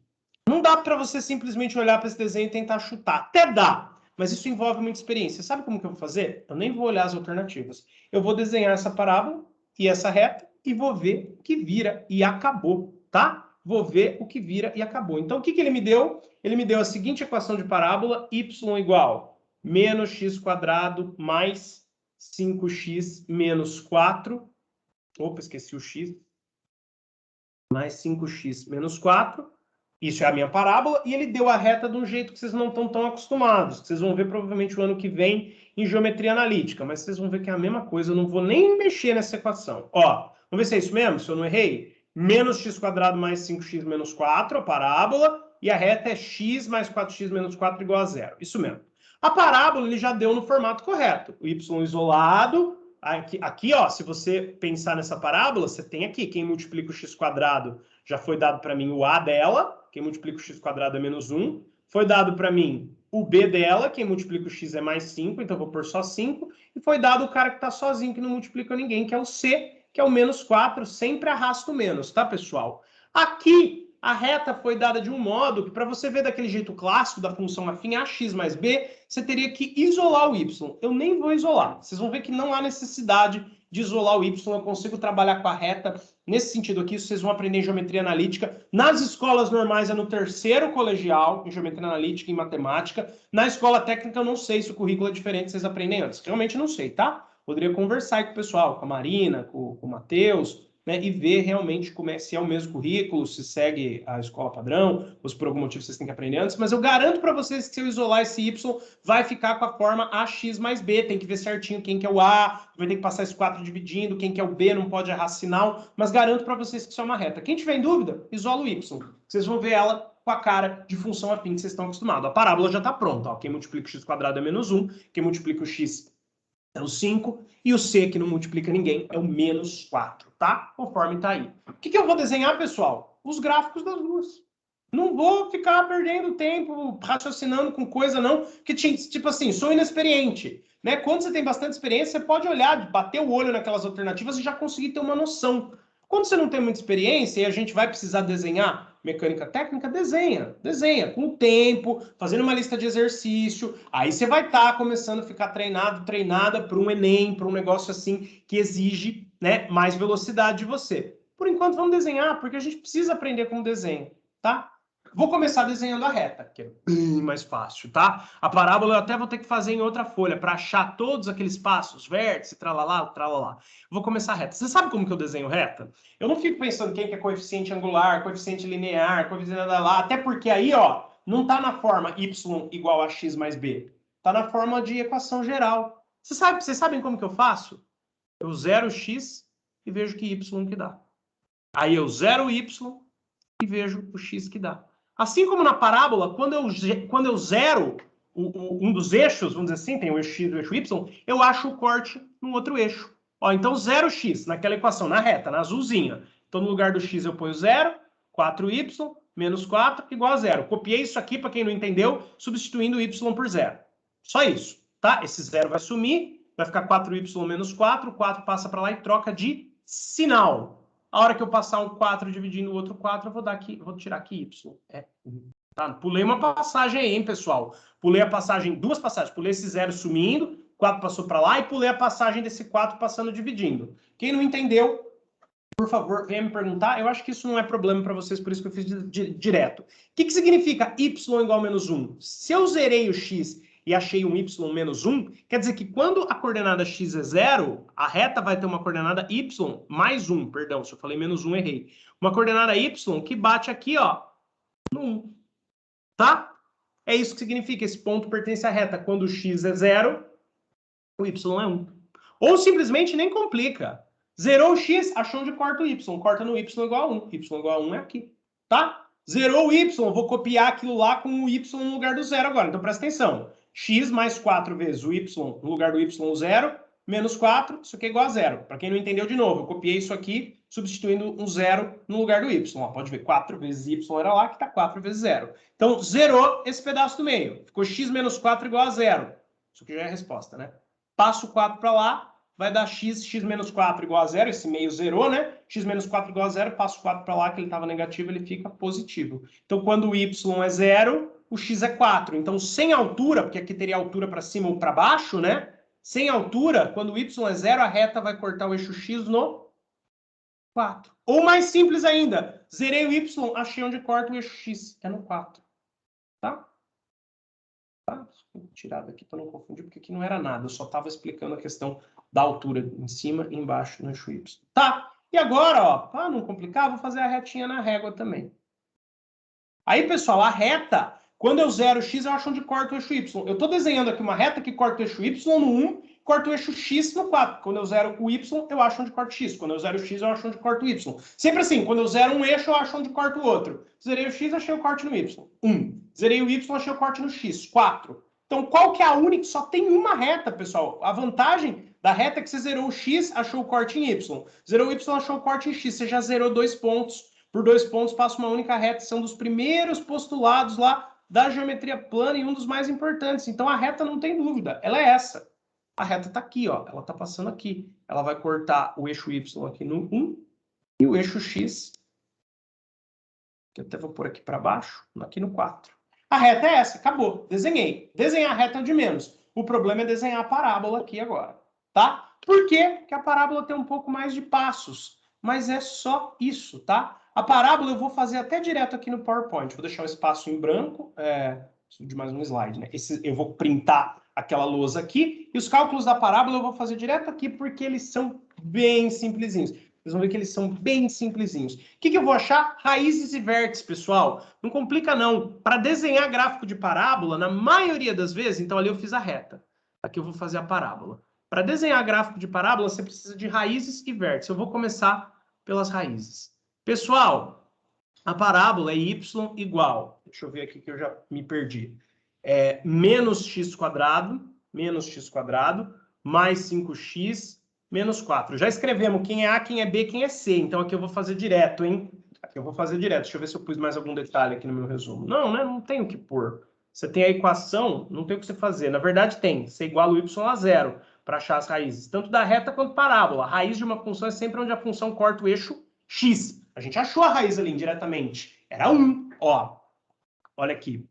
Não dá para você simplesmente olhar para esse desenho e tentar chutar. Até dá, mas isso envolve muita experiência. Sabe como que eu vou fazer? Eu nem vou olhar as alternativas. Eu vou desenhar essa parábola e essa reta e vou ver o que vira e acabou, tá? Vou ver o que vira e acabou. Então, o que ele me deu? Ele me deu a seguinte equação de parábola, y igual menos x² mais 5x menos 4. Opa, esqueci o x. Mais 5x menos 4. Isso é a minha parábola, e ele deu a reta de um jeito que vocês não estão tão acostumados. Vocês vão ver provavelmente o ano que vem em geometria analítica, mas vocês vão ver que é a mesma coisa, eu não vou nem mexer nessa equação. Ó, vamos ver se é isso mesmo, se eu não errei. Menos x² mais 5x menos 4, a parábola, e a reta é x mais 4x menos 4 igual a 0. Isso mesmo. A parábola ele já deu no formato correto. O y isolado, aqui ó, se você pensar nessa parábola, você tem aqui, quem multiplica o x² já foi dado para mim o a dela, quem multiplica o x² é menos 1. Foi dado para mim o b dela, quem multiplica o x é mais 5, então eu vou pôr só 5. E foi dado o cara que está sozinho, que não multiplica ninguém, que é o c, que é o menos 4. Sempre arrasta o menos, tá, pessoal? Aqui, a reta foi dada de um modo que, para você ver daquele jeito clássico da função afim ax mais b, você teria que isolar o y. Eu nem vou isolar. Vocês vão ver que não há necessidade de isolar o y. Eu consigo trabalhar com a reta nesse sentido aqui. Vocês vão aprender em geometria analítica. Nas escolas normais é no 3º colegial, em geometria analítica e em matemática. Na escola técnica eu não sei se o currículo é diferente, vocês aprendem antes. Realmente não sei, tá? Poderia conversar aí com o pessoal, com a Marina, com o Matheus, né, e ver realmente como se é o mesmo currículo, se segue a escola padrão, ou se por algum motivo vocês têm que aprender antes, mas eu garanto para vocês que se eu isolar esse y, vai ficar com a forma ax mais b, tem que ver certinho quem que é o a, vai ter que passar esse 4 dividindo, quem que é o b, não pode errar sinal, mas garanto para vocês que isso é uma reta. Quem tiver em dúvida, isola o y, vocês vão ver ela com a cara de função afim que vocês estão acostumados. A parábola já está pronta, ó. Quem multiplica o x² é menos 1, quem multiplica o x é o 5, e o C, que não multiplica ninguém, é o menos 4, tá? Conforme tá aí. O que eu vou desenhar, pessoal? Os gráficos das duas. Não vou ficar perdendo tempo raciocinando com coisa, não, que, tipo assim, sou inexperiente, né? Quando você tem bastante experiência, você pode olhar, bater o olho naquelas alternativas e já conseguir ter uma noção. Quando você não tem muita experiência e a gente vai precisar desenhar mecânica técnica, desenha com o tempo, fazendo uma lista de exercício, aí você vai estar começando a ficar treinada para um Enem, para um negócio assim que exige, né, mais velocidade de você. Por enquanto, vamos desenhar, porque a gente precisa aprender como desenho, tá? Vou começar desenhando a reta, que é bem mais fácil, tá? A parábola eu até vou ter que fazer em outra folha para achar todos aqueles passos, vértice, tralalá, tralalá. Vou começar a reta. Você sabe como que eu desenho reta? Eu não fico pensando quem que é coeficiente angular, coeficiente linear, coeficiente lá, até porque aí, ó, não tá na forma y igual a x mais b. Tá na forma de equação geral. Vocês sabem como que eu faço? Eu zero x e vejo que y que dá. Aí eu zero y e vejo o x que dá. Assim como na parábola, quando eu zero um dos eixos, vamos dizer assim, tem o eixo x e o eixo y, eu acho o corte num outro eixo. Ó, então 0x naquela equação, na reta, na azulzinha. Então no lugar do x eu ponho 0, 4y menos 4 igual a 0. Copiei isso aqui, para quem não entendeu, substituindo y por 0. Só isso, tá? Esse 0 vai sumir, vai ficar 4y menos 4, o 4 passa para lá e troca de sinal. A hora que eu passar um 4 dividindo o outro 4, eu vou dar aqui, vou tirar aqui y. Tá? Pulei uma passagem aí, hein, pessoal? Pulei a passagem, duas passagens. Pulei esse 0 sumindo, 4 passou para lá e pulei a passagem desse 4 passando dividindo. Quem não entendeu, por favor, venha me perguntar. Eu acho que isso não é problema para vocês, por isso que eu fiz direto. O que significa y igual a menos 1? Se eu zerei o x e achei um y menos 1, quer dizer que quando a coordenada x é 0, a reta vai ter uma coordenada y mais 1, perdão, se eu falei menos 1, errei. Uma coordenada y que bate aqui, ó, no 1, tá? É isso que significa, esse ponto pertence à reta. Quando o x é 0, o y é 1. Ou simplesmente nem complica. Zerou o x, achou onde corta o y. Corta no y igual a 1. Y igual a 1 é aqui, tá? Zerou o y, vou copiar aquilo lá com o y no lugar do 0 agora. Então presta atenção. X mais 4 vezes o y no lugar do y, 0, menos 4, isso aqui é igual a 0. Para quem não entendeu, de novo, eu copiei isso aqui, substituindo um 0 no lugar do y. Ó, pode ver, 4 vezes y era lá, que está 4 vezes 0. Então, zerou esse pedaço do meio. Ficou x menos 4 igual a 0. Isso aqui já é a resposta, né? Passo o 4 para lá, vai dar x menos 4 igual a 0, esse meio zerou, né? X menos 4 igual a 0, passo o 4 para lá, que ele estava negativo, ele fica positivo. Então, quando o y é 0, o x é 4. Então, sem altura, porque aqui teria altura para cima ou para baixo, né? Sem altura, quando o y é 0, a reta vai cortar o eixo x no 4. Ou mais simples ainda, zerei o y, achei onde corta o eixo x, é no 4. Tá? Tá? Vou tirar daqui para não confundir, porque aqui não era nada. Eu só estava explicando a questão da altura em cima e embaixo no eixo y. Tá? E agora, ó, para não complicar, vou fazer a retinha na régua também. Aí, pessoal, a reta, quando eu zero x, eu acho onde corta o eixo y. Eu estou desenhando aqui uma reta que corta o eixo y no 1, corta o eixo x no 4. Quando eu zero o y, eu acho onde corta o x. Quando eu zero o x, eu acho onde corta o y. Sempre assim, quando eu zero um eixo, eu acho onde corta o outro. Zerei o x, achei o corte no y. 1. Zerei o y, achei o corte no x. 4. Então, qual que é a única? Só tem uma reta, pessoal. A vantagem da reta é que você zerou o x, achou o corte em y. Zerou o y, achou o corte em x. Você já zerou 2 pontos. Por 2 pontos, passa uma única reta. São dos primeiros postulados lá da geometria plana e um dos mais importantes. Então, a reta não tem dúvida. Ela é essa. A reta está aqui, ó. Ela está passando aqui. Ela vai cortar o eixo y aqui no 1 e o eixo x, que eu até vou pôr aqui para baixo, aqui no 4. A reta é essa. Acabou. Desenhei. Desenhar a reta é o de menos. O problema é desenhar a parábola aqui agora. Tá? Por quê? Porque a parábola tem um pouco mais de passos. Mas é só isso, tá? A parábola eu vou fazer até direto aqui no PowerPoint. Vou deixar um espaço em branco. Preciso de mais um slide, né? Eu vou printar aquela lousa aqui. E os cálculos da parábola eu vou fazer direto aqui porque eles são bem simplesinhos. Vocês vão ver que eles são bem simplesinhos. O que eu vou achar? Raízes e vértices, pessoal. Não complica, não. Para desenhar gráfico de parábola, na maioria das vezes, então ali eu fiz a reta. Aqui eu vou fazer a parábola. Para desenhar gráfico de parábola, você precisa de raízes e vértices. Eu vou começar pelas raízes. Pessoal, a parábola é y igual, deixa eu ver aqui que eu já me perdi, menos x quadrado, mais 5x, menos 4. Já escrevemos quem é A, quem é B, quem é C. Então aqui eu vou fazer direto, hein? Aqui eu vou fazer direto. Deixa eu ver se eu pus mais algum detalhe aqui no meu resumo. Não, né? Não tem o que pôr. Você tem a equação, não tem o que você fazer. Na verdade tem. Você iguala o y a 0 para achar as raízes. Tanto da reta quanto parábola. A raiz de uma função é sempre onde a função corta o eixo x. A gente achou a raiz ali indiretamente. Era 1, ó. Olha aqui.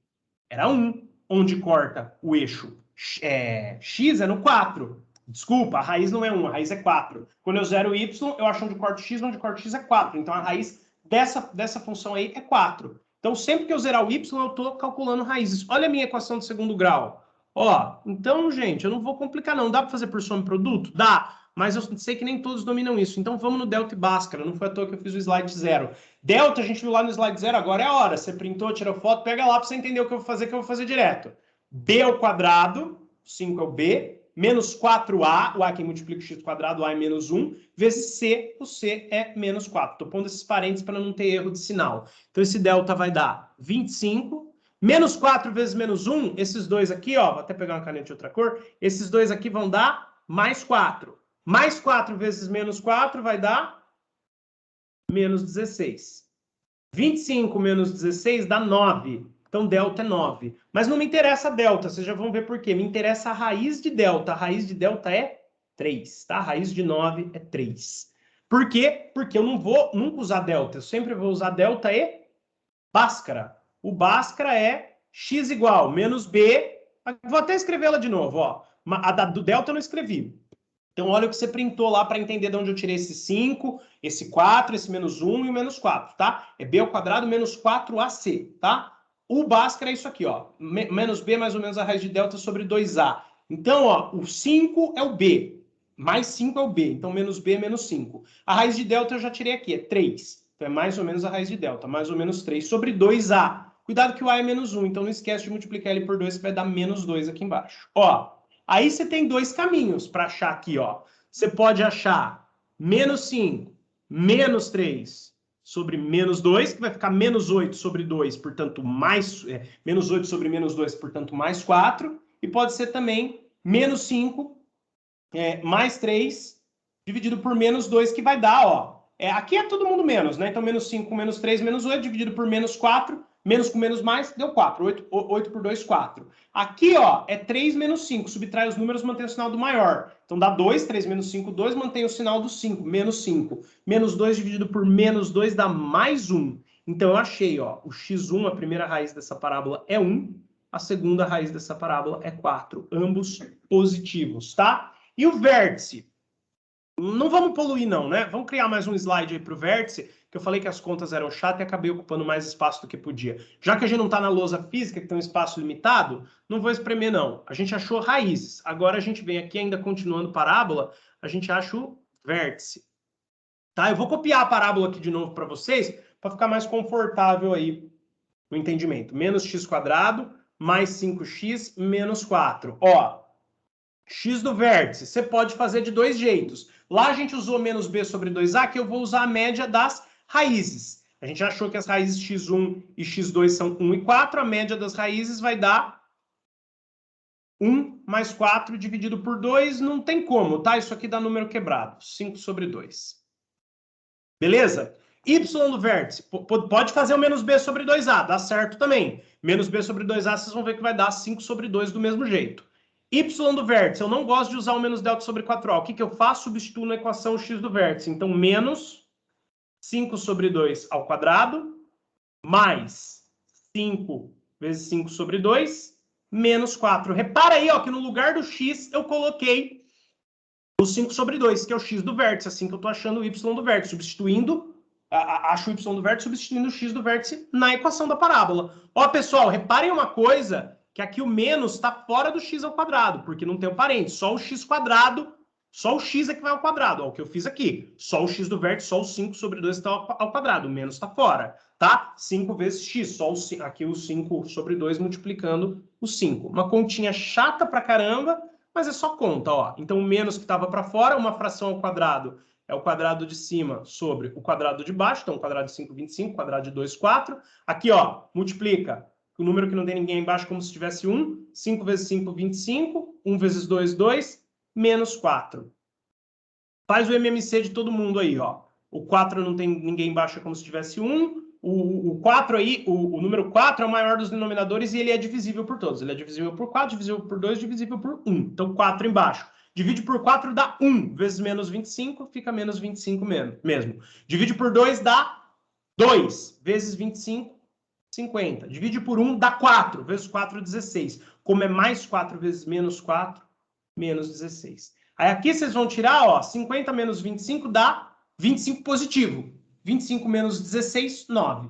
Era 1. Onde corta o eixo x é no 4. Desculpa, a raiz não é 1, a raiz é 4. Quando eu zero y, eu acho onde corta x é 4. Então, a raiz dessa função aí é 4. Então, sempre que eu zerar o y, eu estou calculando raízes. Olha a minha equação de segundo grau. Ó, então, gente, eu não vou complicar, não. Dá para fazer por soma e produto? Dá. Mas eu sei que nem todos dominam isso. Então, vamos no delta e Bhaskara. Não foi à toa que eu fiz o slide 0. Delta, a gente viu lá no slide 0, agora é a hora. Você printou, tirou foto, pega lá para você entender o que eu vou fazer, que eu vou fazer direto. B ao quadrado, 5 é o B, menos 4A, o A que multiplica o x quadrado, o A é menos 1, vezes C, o C é menos 4. Estou pondo esses parênteses para não ter erro de sinal. Então, esse delta vai dar 25, menos 4 vezes menos 1, esses dois aqui, ó, vou até pegar uma caneta de outra cor, esses dois aqui vão dar mais 4. Mais 4 vezes menos 4 vai dar menos 16. 25 menos 16 dá 9. Então, delta é 9. Mas não me interessa a delta, vocês já vão ver por quê. Me interessa a raiz de delta. A raiz de delta é 3, tá? A raiz de 9 é 3. Por quê? Porque eu não vou nunca usar delta. Eu sempre vou usar delta e Bhaskara. O Bhaskara é x igual menos b. Vou até escrevê-la de novo, ó. A do delta eu não escrevi. Então, olha o que você printou lá para entender de onde eu tirei esse 5, esse 4, esse menos 1 e o menos 4, tá? É b ao quadrado menos 4ac, tá? O Bhaskara é isso aqui, ó. Menos b mais ou menos a raiz de delta sobre 2a. Então, ó, o 5 é o b, mais 5 é o b. Então, menos b é menos 5. A raiz de delta eu já tirei aqui, é 3. Então, é mais ou menos a raiz de delta, mais ou menos 3 sobre 2a. Cuidado que o a é menos 1, então não esquece de multiplicar ele por 2, que vai dar menos 2 aqui embaixo. Ó, aí você tem dois caminhos para achar aqui, ó. Você pode achar menos 5, menos 3 sobre menos 2, que vai ficar menos 8 sobre 2, portanto, menos 8 sobre menos 2, portanto, mais 4. E pode ser também menos 5 mais 3 dividido por menos 2, que vai dar, ó. Aqui é todo mundo menos, né? Então, menos 5 com menos 3, menos 8, dividido por menos 4, menos com menos mais, deu 4. 8 por 2, 4. Aqui, ó, é 3 menos 5. Subtrai os números, mantém o sinal do maior. Então, dá 2, 3 menos 5, 2, mantém o sinal do 5, menos 5. Menos 2 dividido por menos 2 dá mais 1. Então, eu achei, ó, o x1, a primeira raiz dessa parábola é 1, a segunda raiz dessa parábola é 4. Ambos positivos, tá? E o vértice? Não vamos poluir, não, né? Vamos criar mais um slide aí para o vértice, que eu falei que as contas eram chatas e acabei ocupando mais espaço do que podia. Já que a gente não está na lousa física, que tem um espaço limitado, não vou espremer, não. A gente achou raízes. Agora a gente vem aqui, ainda continuando parábola, a gente acha o vértice. Tá? Eu vou copiar a parábola aqui de novo para vocês, para ficar mais confortável aí o entendimento. Menos x quadrado, mais 5x, menos 4. Ó, x do vértice, você pode fazer de dois jeitos. Lá a gente usou menos b sobre 2a, que eu vou usar a média das raízes. A gente achou que as raízes x1 e x2 são 1 e 4, a média das raízes vai dar 1 mais 4 dividido por 2, não tem como, tá? Isso aqui dá número quebrado, 5 sobre 2. Beleza? Y do vértice, pode fazer o menos b sobre 2a, dá certo também. Menos b sobre 2a, vocês vão ver que vai dar 5 sobre 2 do mesmo jeito. Y do vértice, eu não gosto de usar o menos delta sobre 4a. O que eu faço? Substituo na equação x do vértice. Então, menos 5 sobre 2 ao quadrado, mais 5 vezes 5 sobre 2, menos 4. Repara aí, ó, que no lugar do x eu coloquei o 5 sobre 2, que é o x do vértice, assim que eu estou achando o y do vértice, substituindo, acho o y do vértice, substituindo o x do vértice na equação da parábola. Ó, pessoal, reparem uma coisa, que aqui o menos está fora do x ao quadrado, porque não tem o parente, só o x quadrado, só o x é que vai ao quadrado, ó, o que eu fiz aqui, só o x do vértice, só o 5 sobre 2 está ao quadrado, o menos está fora, tá? 5 vezes x, só aqui o 5 sobre 2 multiplicando o 5. Uma continha chata pra caramba, mas é só conta, ó. Então, o menos que estava para fora, uma fração ao quadrado, é o quadrado de cima sobre o quadrado de baixo, então o quadrado de 5, 25, quadrado de 2, 4. Aqui, ó, multiplica o número que não tem ninguém embaixo como se tivesse 1. 5 vezes 5, 25. 1 vezes 2, 2. Menos 4. Faz o MMC de todo mundo aí, ó. O 4 não tem ninguém embaixo, é como se tivesse 1. O 4 aí, o número 4 é o maior dos denominadores e ele é divisível por todos. Ele é divisível por 4, divisível por 2, divisível por 1. Então, 4 embaixo. Divide por 4 dá 1 vezes menos 25, fica menos 25 mesmo. Divide por 2 dá 2 vezes 25, 50. Divide por 1 dá 4 vezes 4, 16. Como é mais 4 vezes menos 4, menos 16. Aí aqui vocês vão tirar, ó, 50 menos 25 dá 25 positivo. 25 menos 16, 9.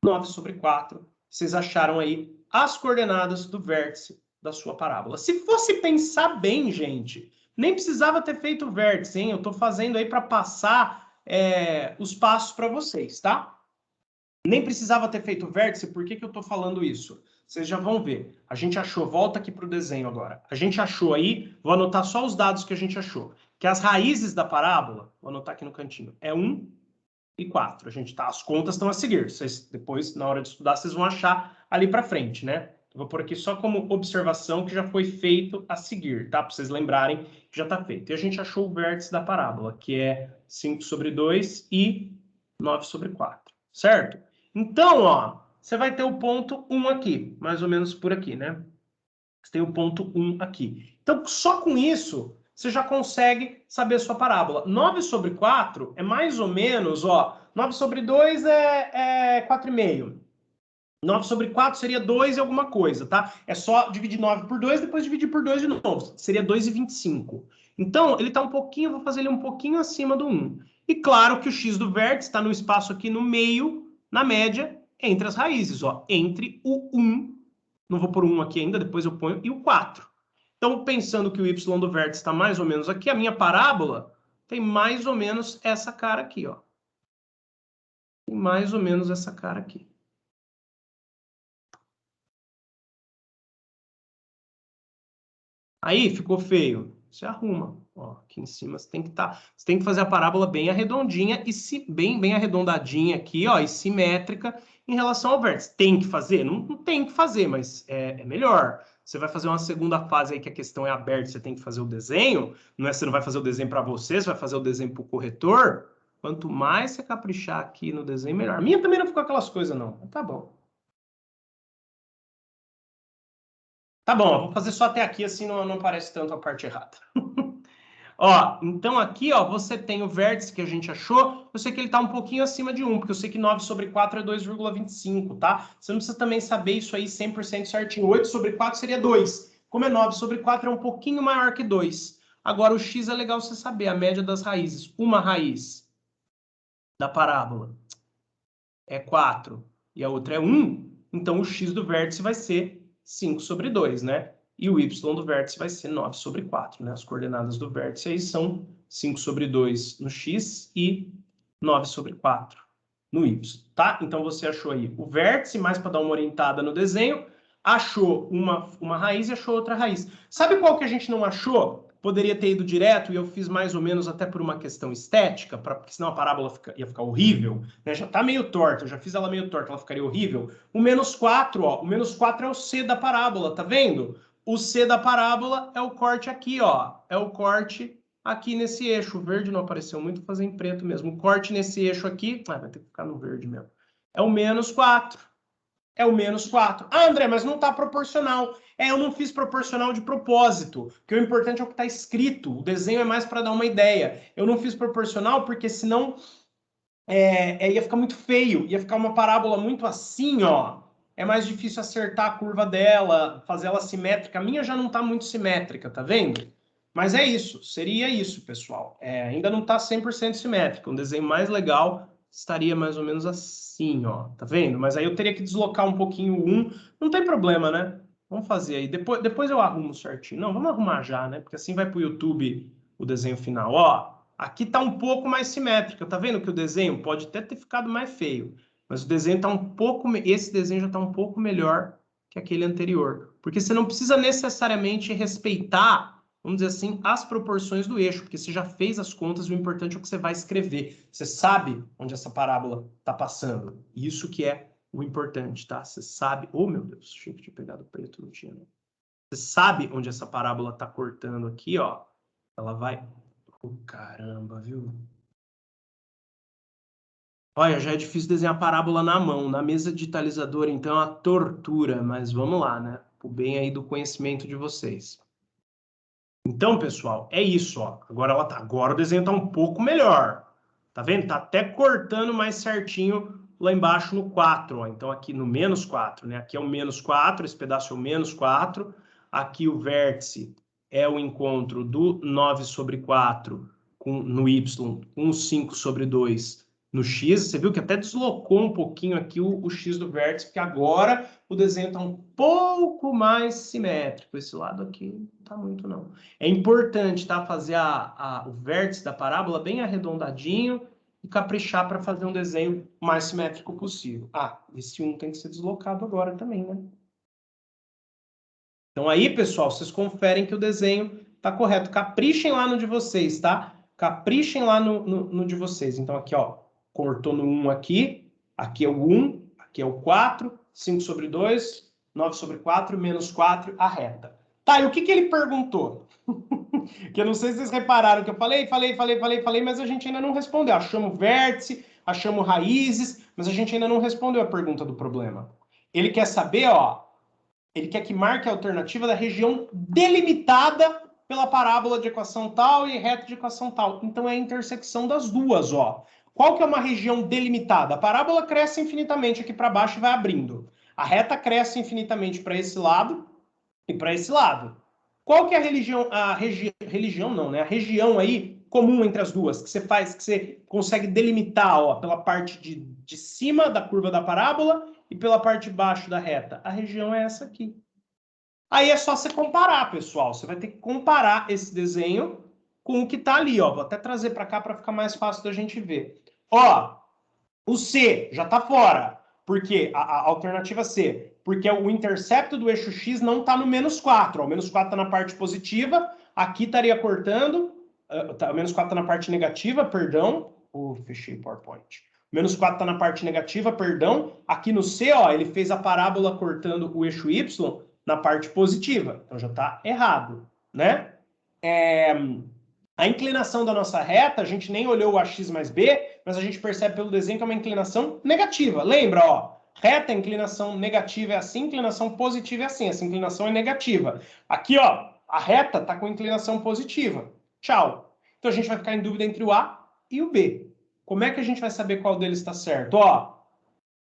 9 sobre 4. Vocês acharam aí as coordenadas do vértice da sua parábola. Se fosse pensar bem, gente, nem precisava ter feito o vértice, hein? Eu estou fazendo aí para passar os passos para vocês, tá? Nem precisava ter feito o vértice, por que eu estou falando isso? Vocês já vão ver. A gente achou, volta aqui para o desenho agora. A gente achou aí, vou anotar só os dados que a gente achou, que as raízes da parábola, vou anotar aqui no cantinho, é 1 e 4. A gente tá, as contas estão a seguir. Vocês, depois, na hora de estudar, vocês vão achar ali para frente, né? Eu vou pôr aqui só como observação que já foi feito a seguir, tá? Para vocês lembrarem que já está feito. E a gente achou o vértice da parábola, que é 5 sobre 2 e 9 sobre 4, certo? Então, ó, você vai ter o ponto 1 aqui, mais ou menos por aqui, né? Você tem o ponto 1 aqui. Então, só com isso, você já consegue saber a sua parábola. 9 sobre 4 é mais ou menos, ó, 9 sobre 2 é 4,5. 9 sobre 4 seria 2 e alguma coisa, tá? É só dividir 9 por 2, depois dividir por 2 de novo. Seria 2,25. Então, ele está um pouquinho, vou fazer ele um pouquinho acima do 1. E claro que o x do vértice está no espaço aqui no meio, na média, entre as raízes, ó. Entre o 1, não vou pôr 1 aqui ainda, depois eu ponho, e o 4. Então, pensando que o y do vértice está mais ou menos aqui, a minha parábola tem mais ou menos essa cara aqui, ó. Tem mais ou menos essa cara aqui. Aí ficou feio, você arruma. Ó, aqui em cima você tem que fazer a parábola bem arredondinha e bem arredondadinha aqui, ó, e simétrica em relação ao vértice. Tem que fazer? Não tem que fazer, mas é melhor. Você vai fazer uma segunda fase aí que a questão é aberta, você tem que fazer o desenho, você não vai fazer o desenho para você vai fazer o desenho para o corretor. Quanto mais você caprichar aqui no desenho, melhor. A minha também não ficou aquelas coisas, não. Tá bom. Tá bom, eu vou fazer só até aqui, assim não aparece tanto a parte errada. Ó, então aqui, ó, você tem o vértice que a gente achou, eu sei que ele está um pouquinho acima de 1, porque eu sei que 9 sobre 4 é 2,25, tá? Você não precisa também saber isso aí 100% certinho. 8 sobre 4 seria 2. Como é 9 sobre 4, é um pouquinho maior que 2. Agora, o x é legal você saber, a média das raízes. Uma raiz da parábola é 4 e a outra é 1, então o x do vértice vai ser 5 sobre 2, né? E o y do vértice vai ser 9 sobre 4, né? As coordenadas do vértice aí são 5 sobre 2 no x e 9 sobre 4 no y, tá? Então você achou aí o vértice, mais para dar uma orientada no desenho, achou uma raiz e achou outra raiz. Sabe qual que a gente não achou? Poderia ter ido direto, e eu fiz mais ou menos até por uma questão estética, porque senão a parábola ia ficar horrível, né? Já está meio torta, eu já fiz ela meio torta, ela ficaria horrível. O menos 4, ó, o menos 4 é o C da parábola, tá vendo? O C da parábola é o corte aqui, ó, é o corte aqui nesse eixo. O verde não apareceu muito, vou fazer em preto mesmo. O corte nesse eixo aqui, vai ter que ficar no verde mesmo. É o menos 4. É o menos 4. Ah, André, mas não está proporcional. Eu não fiz proporcional de propósito, porque o importante é o que está escrito. O desenho é mais para dar uma ideia. Eu não fiz proporcional porque senão ia ficar muito feio. Ia ficar uma parábola muito assim, ó. É mais difícil acertar a curva dela, fazer ela simétrica. A minha já não está muito simétrica, tá vendo? Mas é isso, seria isso, pessoal. Ainda não está 100% simétrico. Um desenho mais legal estaria mais ou menos assim, ó. Tá vendo? Mas aí eu teria que deslocar um pouquinho o 1. Não tem problema, né? Vamos fazer aí. Depois eu arrumo certinho. Não, vamos arrumar já, né? Porque assim vai para o YouTube o desenho final. Ó, aqui tá um pouco mais simétrico. Tá vendo que o desenho pode até ter ficado mais feio. Mas o desenho tá um pouco... Esse desenho já tá um pouco melhor que aquele anterior. Porque você não precisa necessariamente respeitar, vamos dizer assim, as proporções do eixo, porque você já fez as contas e o importante é o que você vai escrever. Você sabe onde essa parábola está passando. Isso que é o importante, tá? Você sabe... Oh, meu Deus, achei que tinha pegado preto, não tinha, não. Você sabe onde essa parábola está cortando aqui, ó. Ela vai... Oh, caramba, viu? Olha, já é difícil desenhar parábola na mão. Na mesa digitalizadora, então, é uma tortura. Mas vamos lá, né? O bem aí do conhecimento de vocês. Então, pessoal, é isso, ó. Agora o desenho tá um pouco melhor. Tá vendo? Tá até cortando mais certinho lá embaixo no 4, ó. Então, aqui no menos 4, né? Aqui é o menos 4, esse pedaço é o menos 4. Aqui o vértice é o encontro do 9 sobre 4 no Y com 5 sobre 2 no X. Você viu que até deslocou um pouquinho aqui o X do vértice, porque agora o desenho está um pouco mais simétrico. Esse lado aqui não está muito, não. É importante, tá, fazer o vértice da parábola bem arredondadinho e caprichar para fazer um desenho mais simétrico possível. Esse 1 tem que ser deslocado agora também, né? Então aí, pessoal, vocês conferem que o desenho está correto. Caprichem lá no de vocês, tá? Caprichem lá no de vocês. Então aqui, ó, cortou no 1 aqui. Aqui é o 1, aqui é o 4, 5 sobre 2, 9 sobre 4, menos 4, a reta. Tá, e o que ele perguntou? Que eu não sei se vocês repararam que eu falei, mas a gente ainda não respondeu. Achamos vértice, achamos raízes, mas a gente ainda não respondeu a pergunta do problema. Ele quer saber, ó, ele quer que marque a alternativa da região delimitada pela parábola de equação tal e reta de equação tal. Então é a intersecção das duas, ó. Qual que é uma região delimitada? A parábola cresce infinitamente aqui para baixo e vai abrindo. A reta cresce infinitamente para esse lado e para esse lado. Qual que é a região aí comum entre as duas, que você consegue delimitar, ó, pela parte de cima da curva da parábola e pela parte de baixo da reta? A região é essa aqui. Aí é só você comparar, pessoal. Você vai ter que comparar esse desenho com o que está ali, ó. Vou até trazer para cá para ficar mais fácil da gente ver. Ó, o C já está fora. Por quê? A alternativa C. Porque o intercepto do eixo X não está no menos 4. Ó. O menos 4 está na parte positiva. Aqui estaria cortando. O menos 4 está na parte negativa, perdão. Fechei o PowerPoint. O menos 4 está na parte negativa, perdão. Aqui no C, ó, ele fez a parábola cortando o eixo Y na parte positiva. Então já está errado, né? A inclinação da nossa reta, a gente nem olhou o AX mais B, mas a gente percebe pelo desenho que é uma inclinação negativa. Lembra, ó, reta, inclinação negativa é assim, inclinação positiva é assim. Essa inclinação é negativa. Aqui, ó, a reta está com inclinação positiva. Tchau. Então a gente vai ficar em dúvida entre o A e o B. Como é que a gente vai saber qual deles está certo? Ó,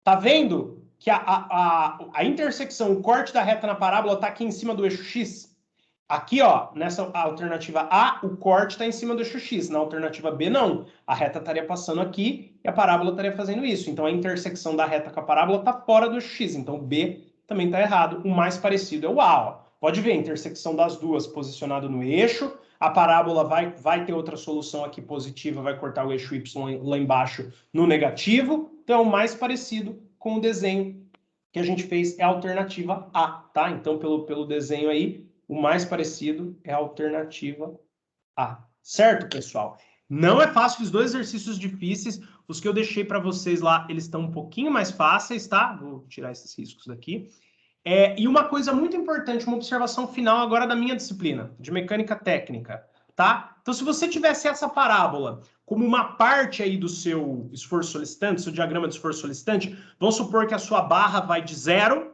tá vendo que a intersecção, o corte da reta na parábola está aqui em cima do eixo X? Aqui, ó, nessa alternativa A, o corte está em cima do eixo X. Na alternativa B, não. A reta estaria passando aqui e a parábola estaria fazendo isso. Então, a intersecção da reta com a parábola está fora do eixo X. Então, o B também está errado. O mais parecido é o A, ó. Pode ver, a intersecção das duas posicionada no eixo. A parábola vai ter outra solução aqui positiva, vai cortar o eixo Y lá embaixo no negativo. Então, o mais parecido com o desenho que a gente fez é a alternativa A, tá? Então, pelo desenho aí, o mais parecido é a alternativa A. Certo, pessoal? Não é fácil, os dois exercícios difíceis. Os que eu deixei para vocês lá, eles estão um pouquinho mais fáceis, tá? Vou tirar esses riscos daqui. E uma coisa muito importante, uma observação final agora da minha disciplina, de mecânica técnica, tá? Então, se você tivesse essa parábola como uma parte aí do seu esforço solicitante, seu diagrama de esforço solicitante, vamos supor que a sua barra vai de 0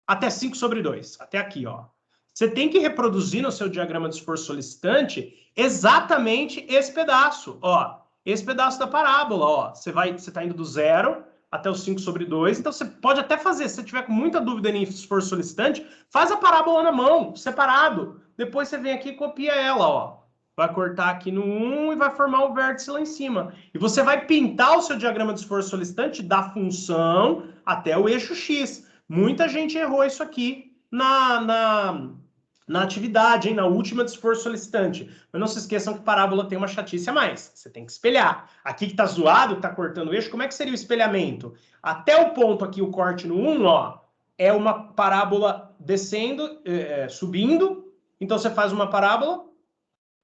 até 5 sobre 2, até aqui, ó. Você tem que reproduzir no seu diagrama de esforço solicitante exatamente esse pedaço, ó. Esse pedaço da parábola, ó. Você está indo do 0 até o 5 sobre 2. Então, você pode até fazer, se você tiver com muita dúvida em esforço solicitante, faz a parábola na mão, separado. Depois você vem aqui e copia ela, ó. Vai cortar aqui no 1 e vai formar o vértice lá em cima. E você vai pintar o seu diagrama de esforço solicitante da função até o eixo X. Muita gente errou isso aqui na atividade, hein? Na última de esforço solicitante. Mas não se esqueçam que parábola tem uma chatice a mais. Você tem que espelhar. Aqui que está zoado, que está cortando o eixo, como é que seria o espelhamento? Até o ponto aqui, o corte no 1, ó, é uma parábola descendo, subindo. Então, você faz uma parábola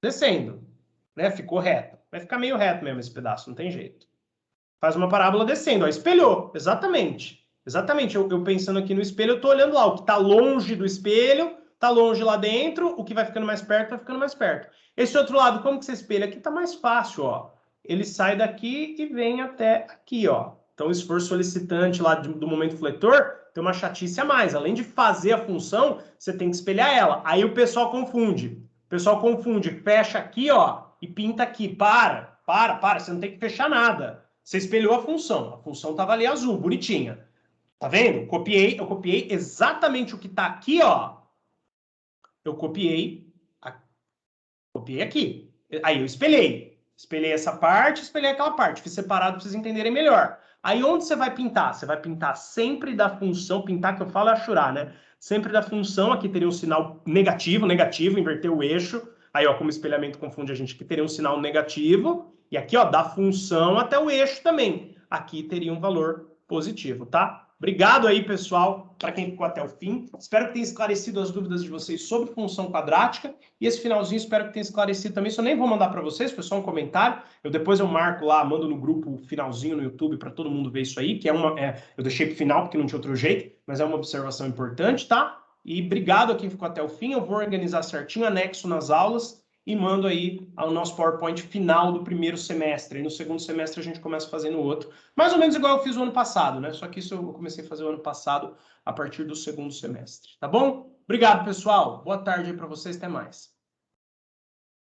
descendo, né? Ficou reto. Vai ficar meio reto mesmo esse pedaço, não tem jeito. Faz uma parábola descendo, ó, espelhou, exatamente. Exatamente, eu pensando aqui no espelho, eu tô olhando lá, o que tá longe do espelho, tá longe lá dentro, o que vai ficando mais perto, vai ficando mais perto. Esse outro lado, como que você espelha? Aqui tá mais fácil, ó. Ele sai daqui e vem até aqui, ó. Então, o esforço solicitante lá do momento fletor tem uma chatice a mais. Além de fazer a função, você tem que espelhar ela. Aí o pessoal confunde O pessoal confunde, fecha aqui, ó, e pinta aqui. Para, você não tem que fechar nada. Você espelhou a função estava ali azul, bonitinha. Tá vendo? Eu copiei exatamente o que tá aqui, ó. Eu copiei aqui. Aí eu espelhei. Espelhei essa parte, espelhei aquela parte. Fiz separado para vocês entenderem melhor. Aí onde você vai pintar? Você vai pintar sempre da função, pintar que eu falo é achurar, né? Sempre da função, aqui teria um sinal negativo, inverter o eixo. Aí, ó, como espelhamento confunde a gente, aqui teria um sinal negativo. E aqui, ó, da função até o eixo também. Aqui teria um valor positivo, tá? Obrigado aí, pessoal, para quem ficou até o fim. Espero que tenha esclarecido as dúvidas de vocês sobre função quadrática. E esse finalzinho espero que tenha esclarecido também. Isso eu nem vou mandar para vocês, foi só um comentário. Depois eu marco lá, mando no grupo o finalzinho no YouTube para todo mundo ver isso aí, que eu deixei para o final porque não tinha outro jeito, mas é uma observação importante, tá? E obrigado a quem ficou até o fim. Eu vou organizar certinho, anexo nas aulas e mando aí ao nosso PowerPoint final do primeiro semestre. E no segundo semestre a gente começa fazendo outro. Mais ou menos igual eu fiz o ano passado, né? Só que isso eu comecei a fazer o ano passado a partir do segundo semestre. Tá bom? Obrigado, pessoal. Boa tarde aí para vocês. Até mais.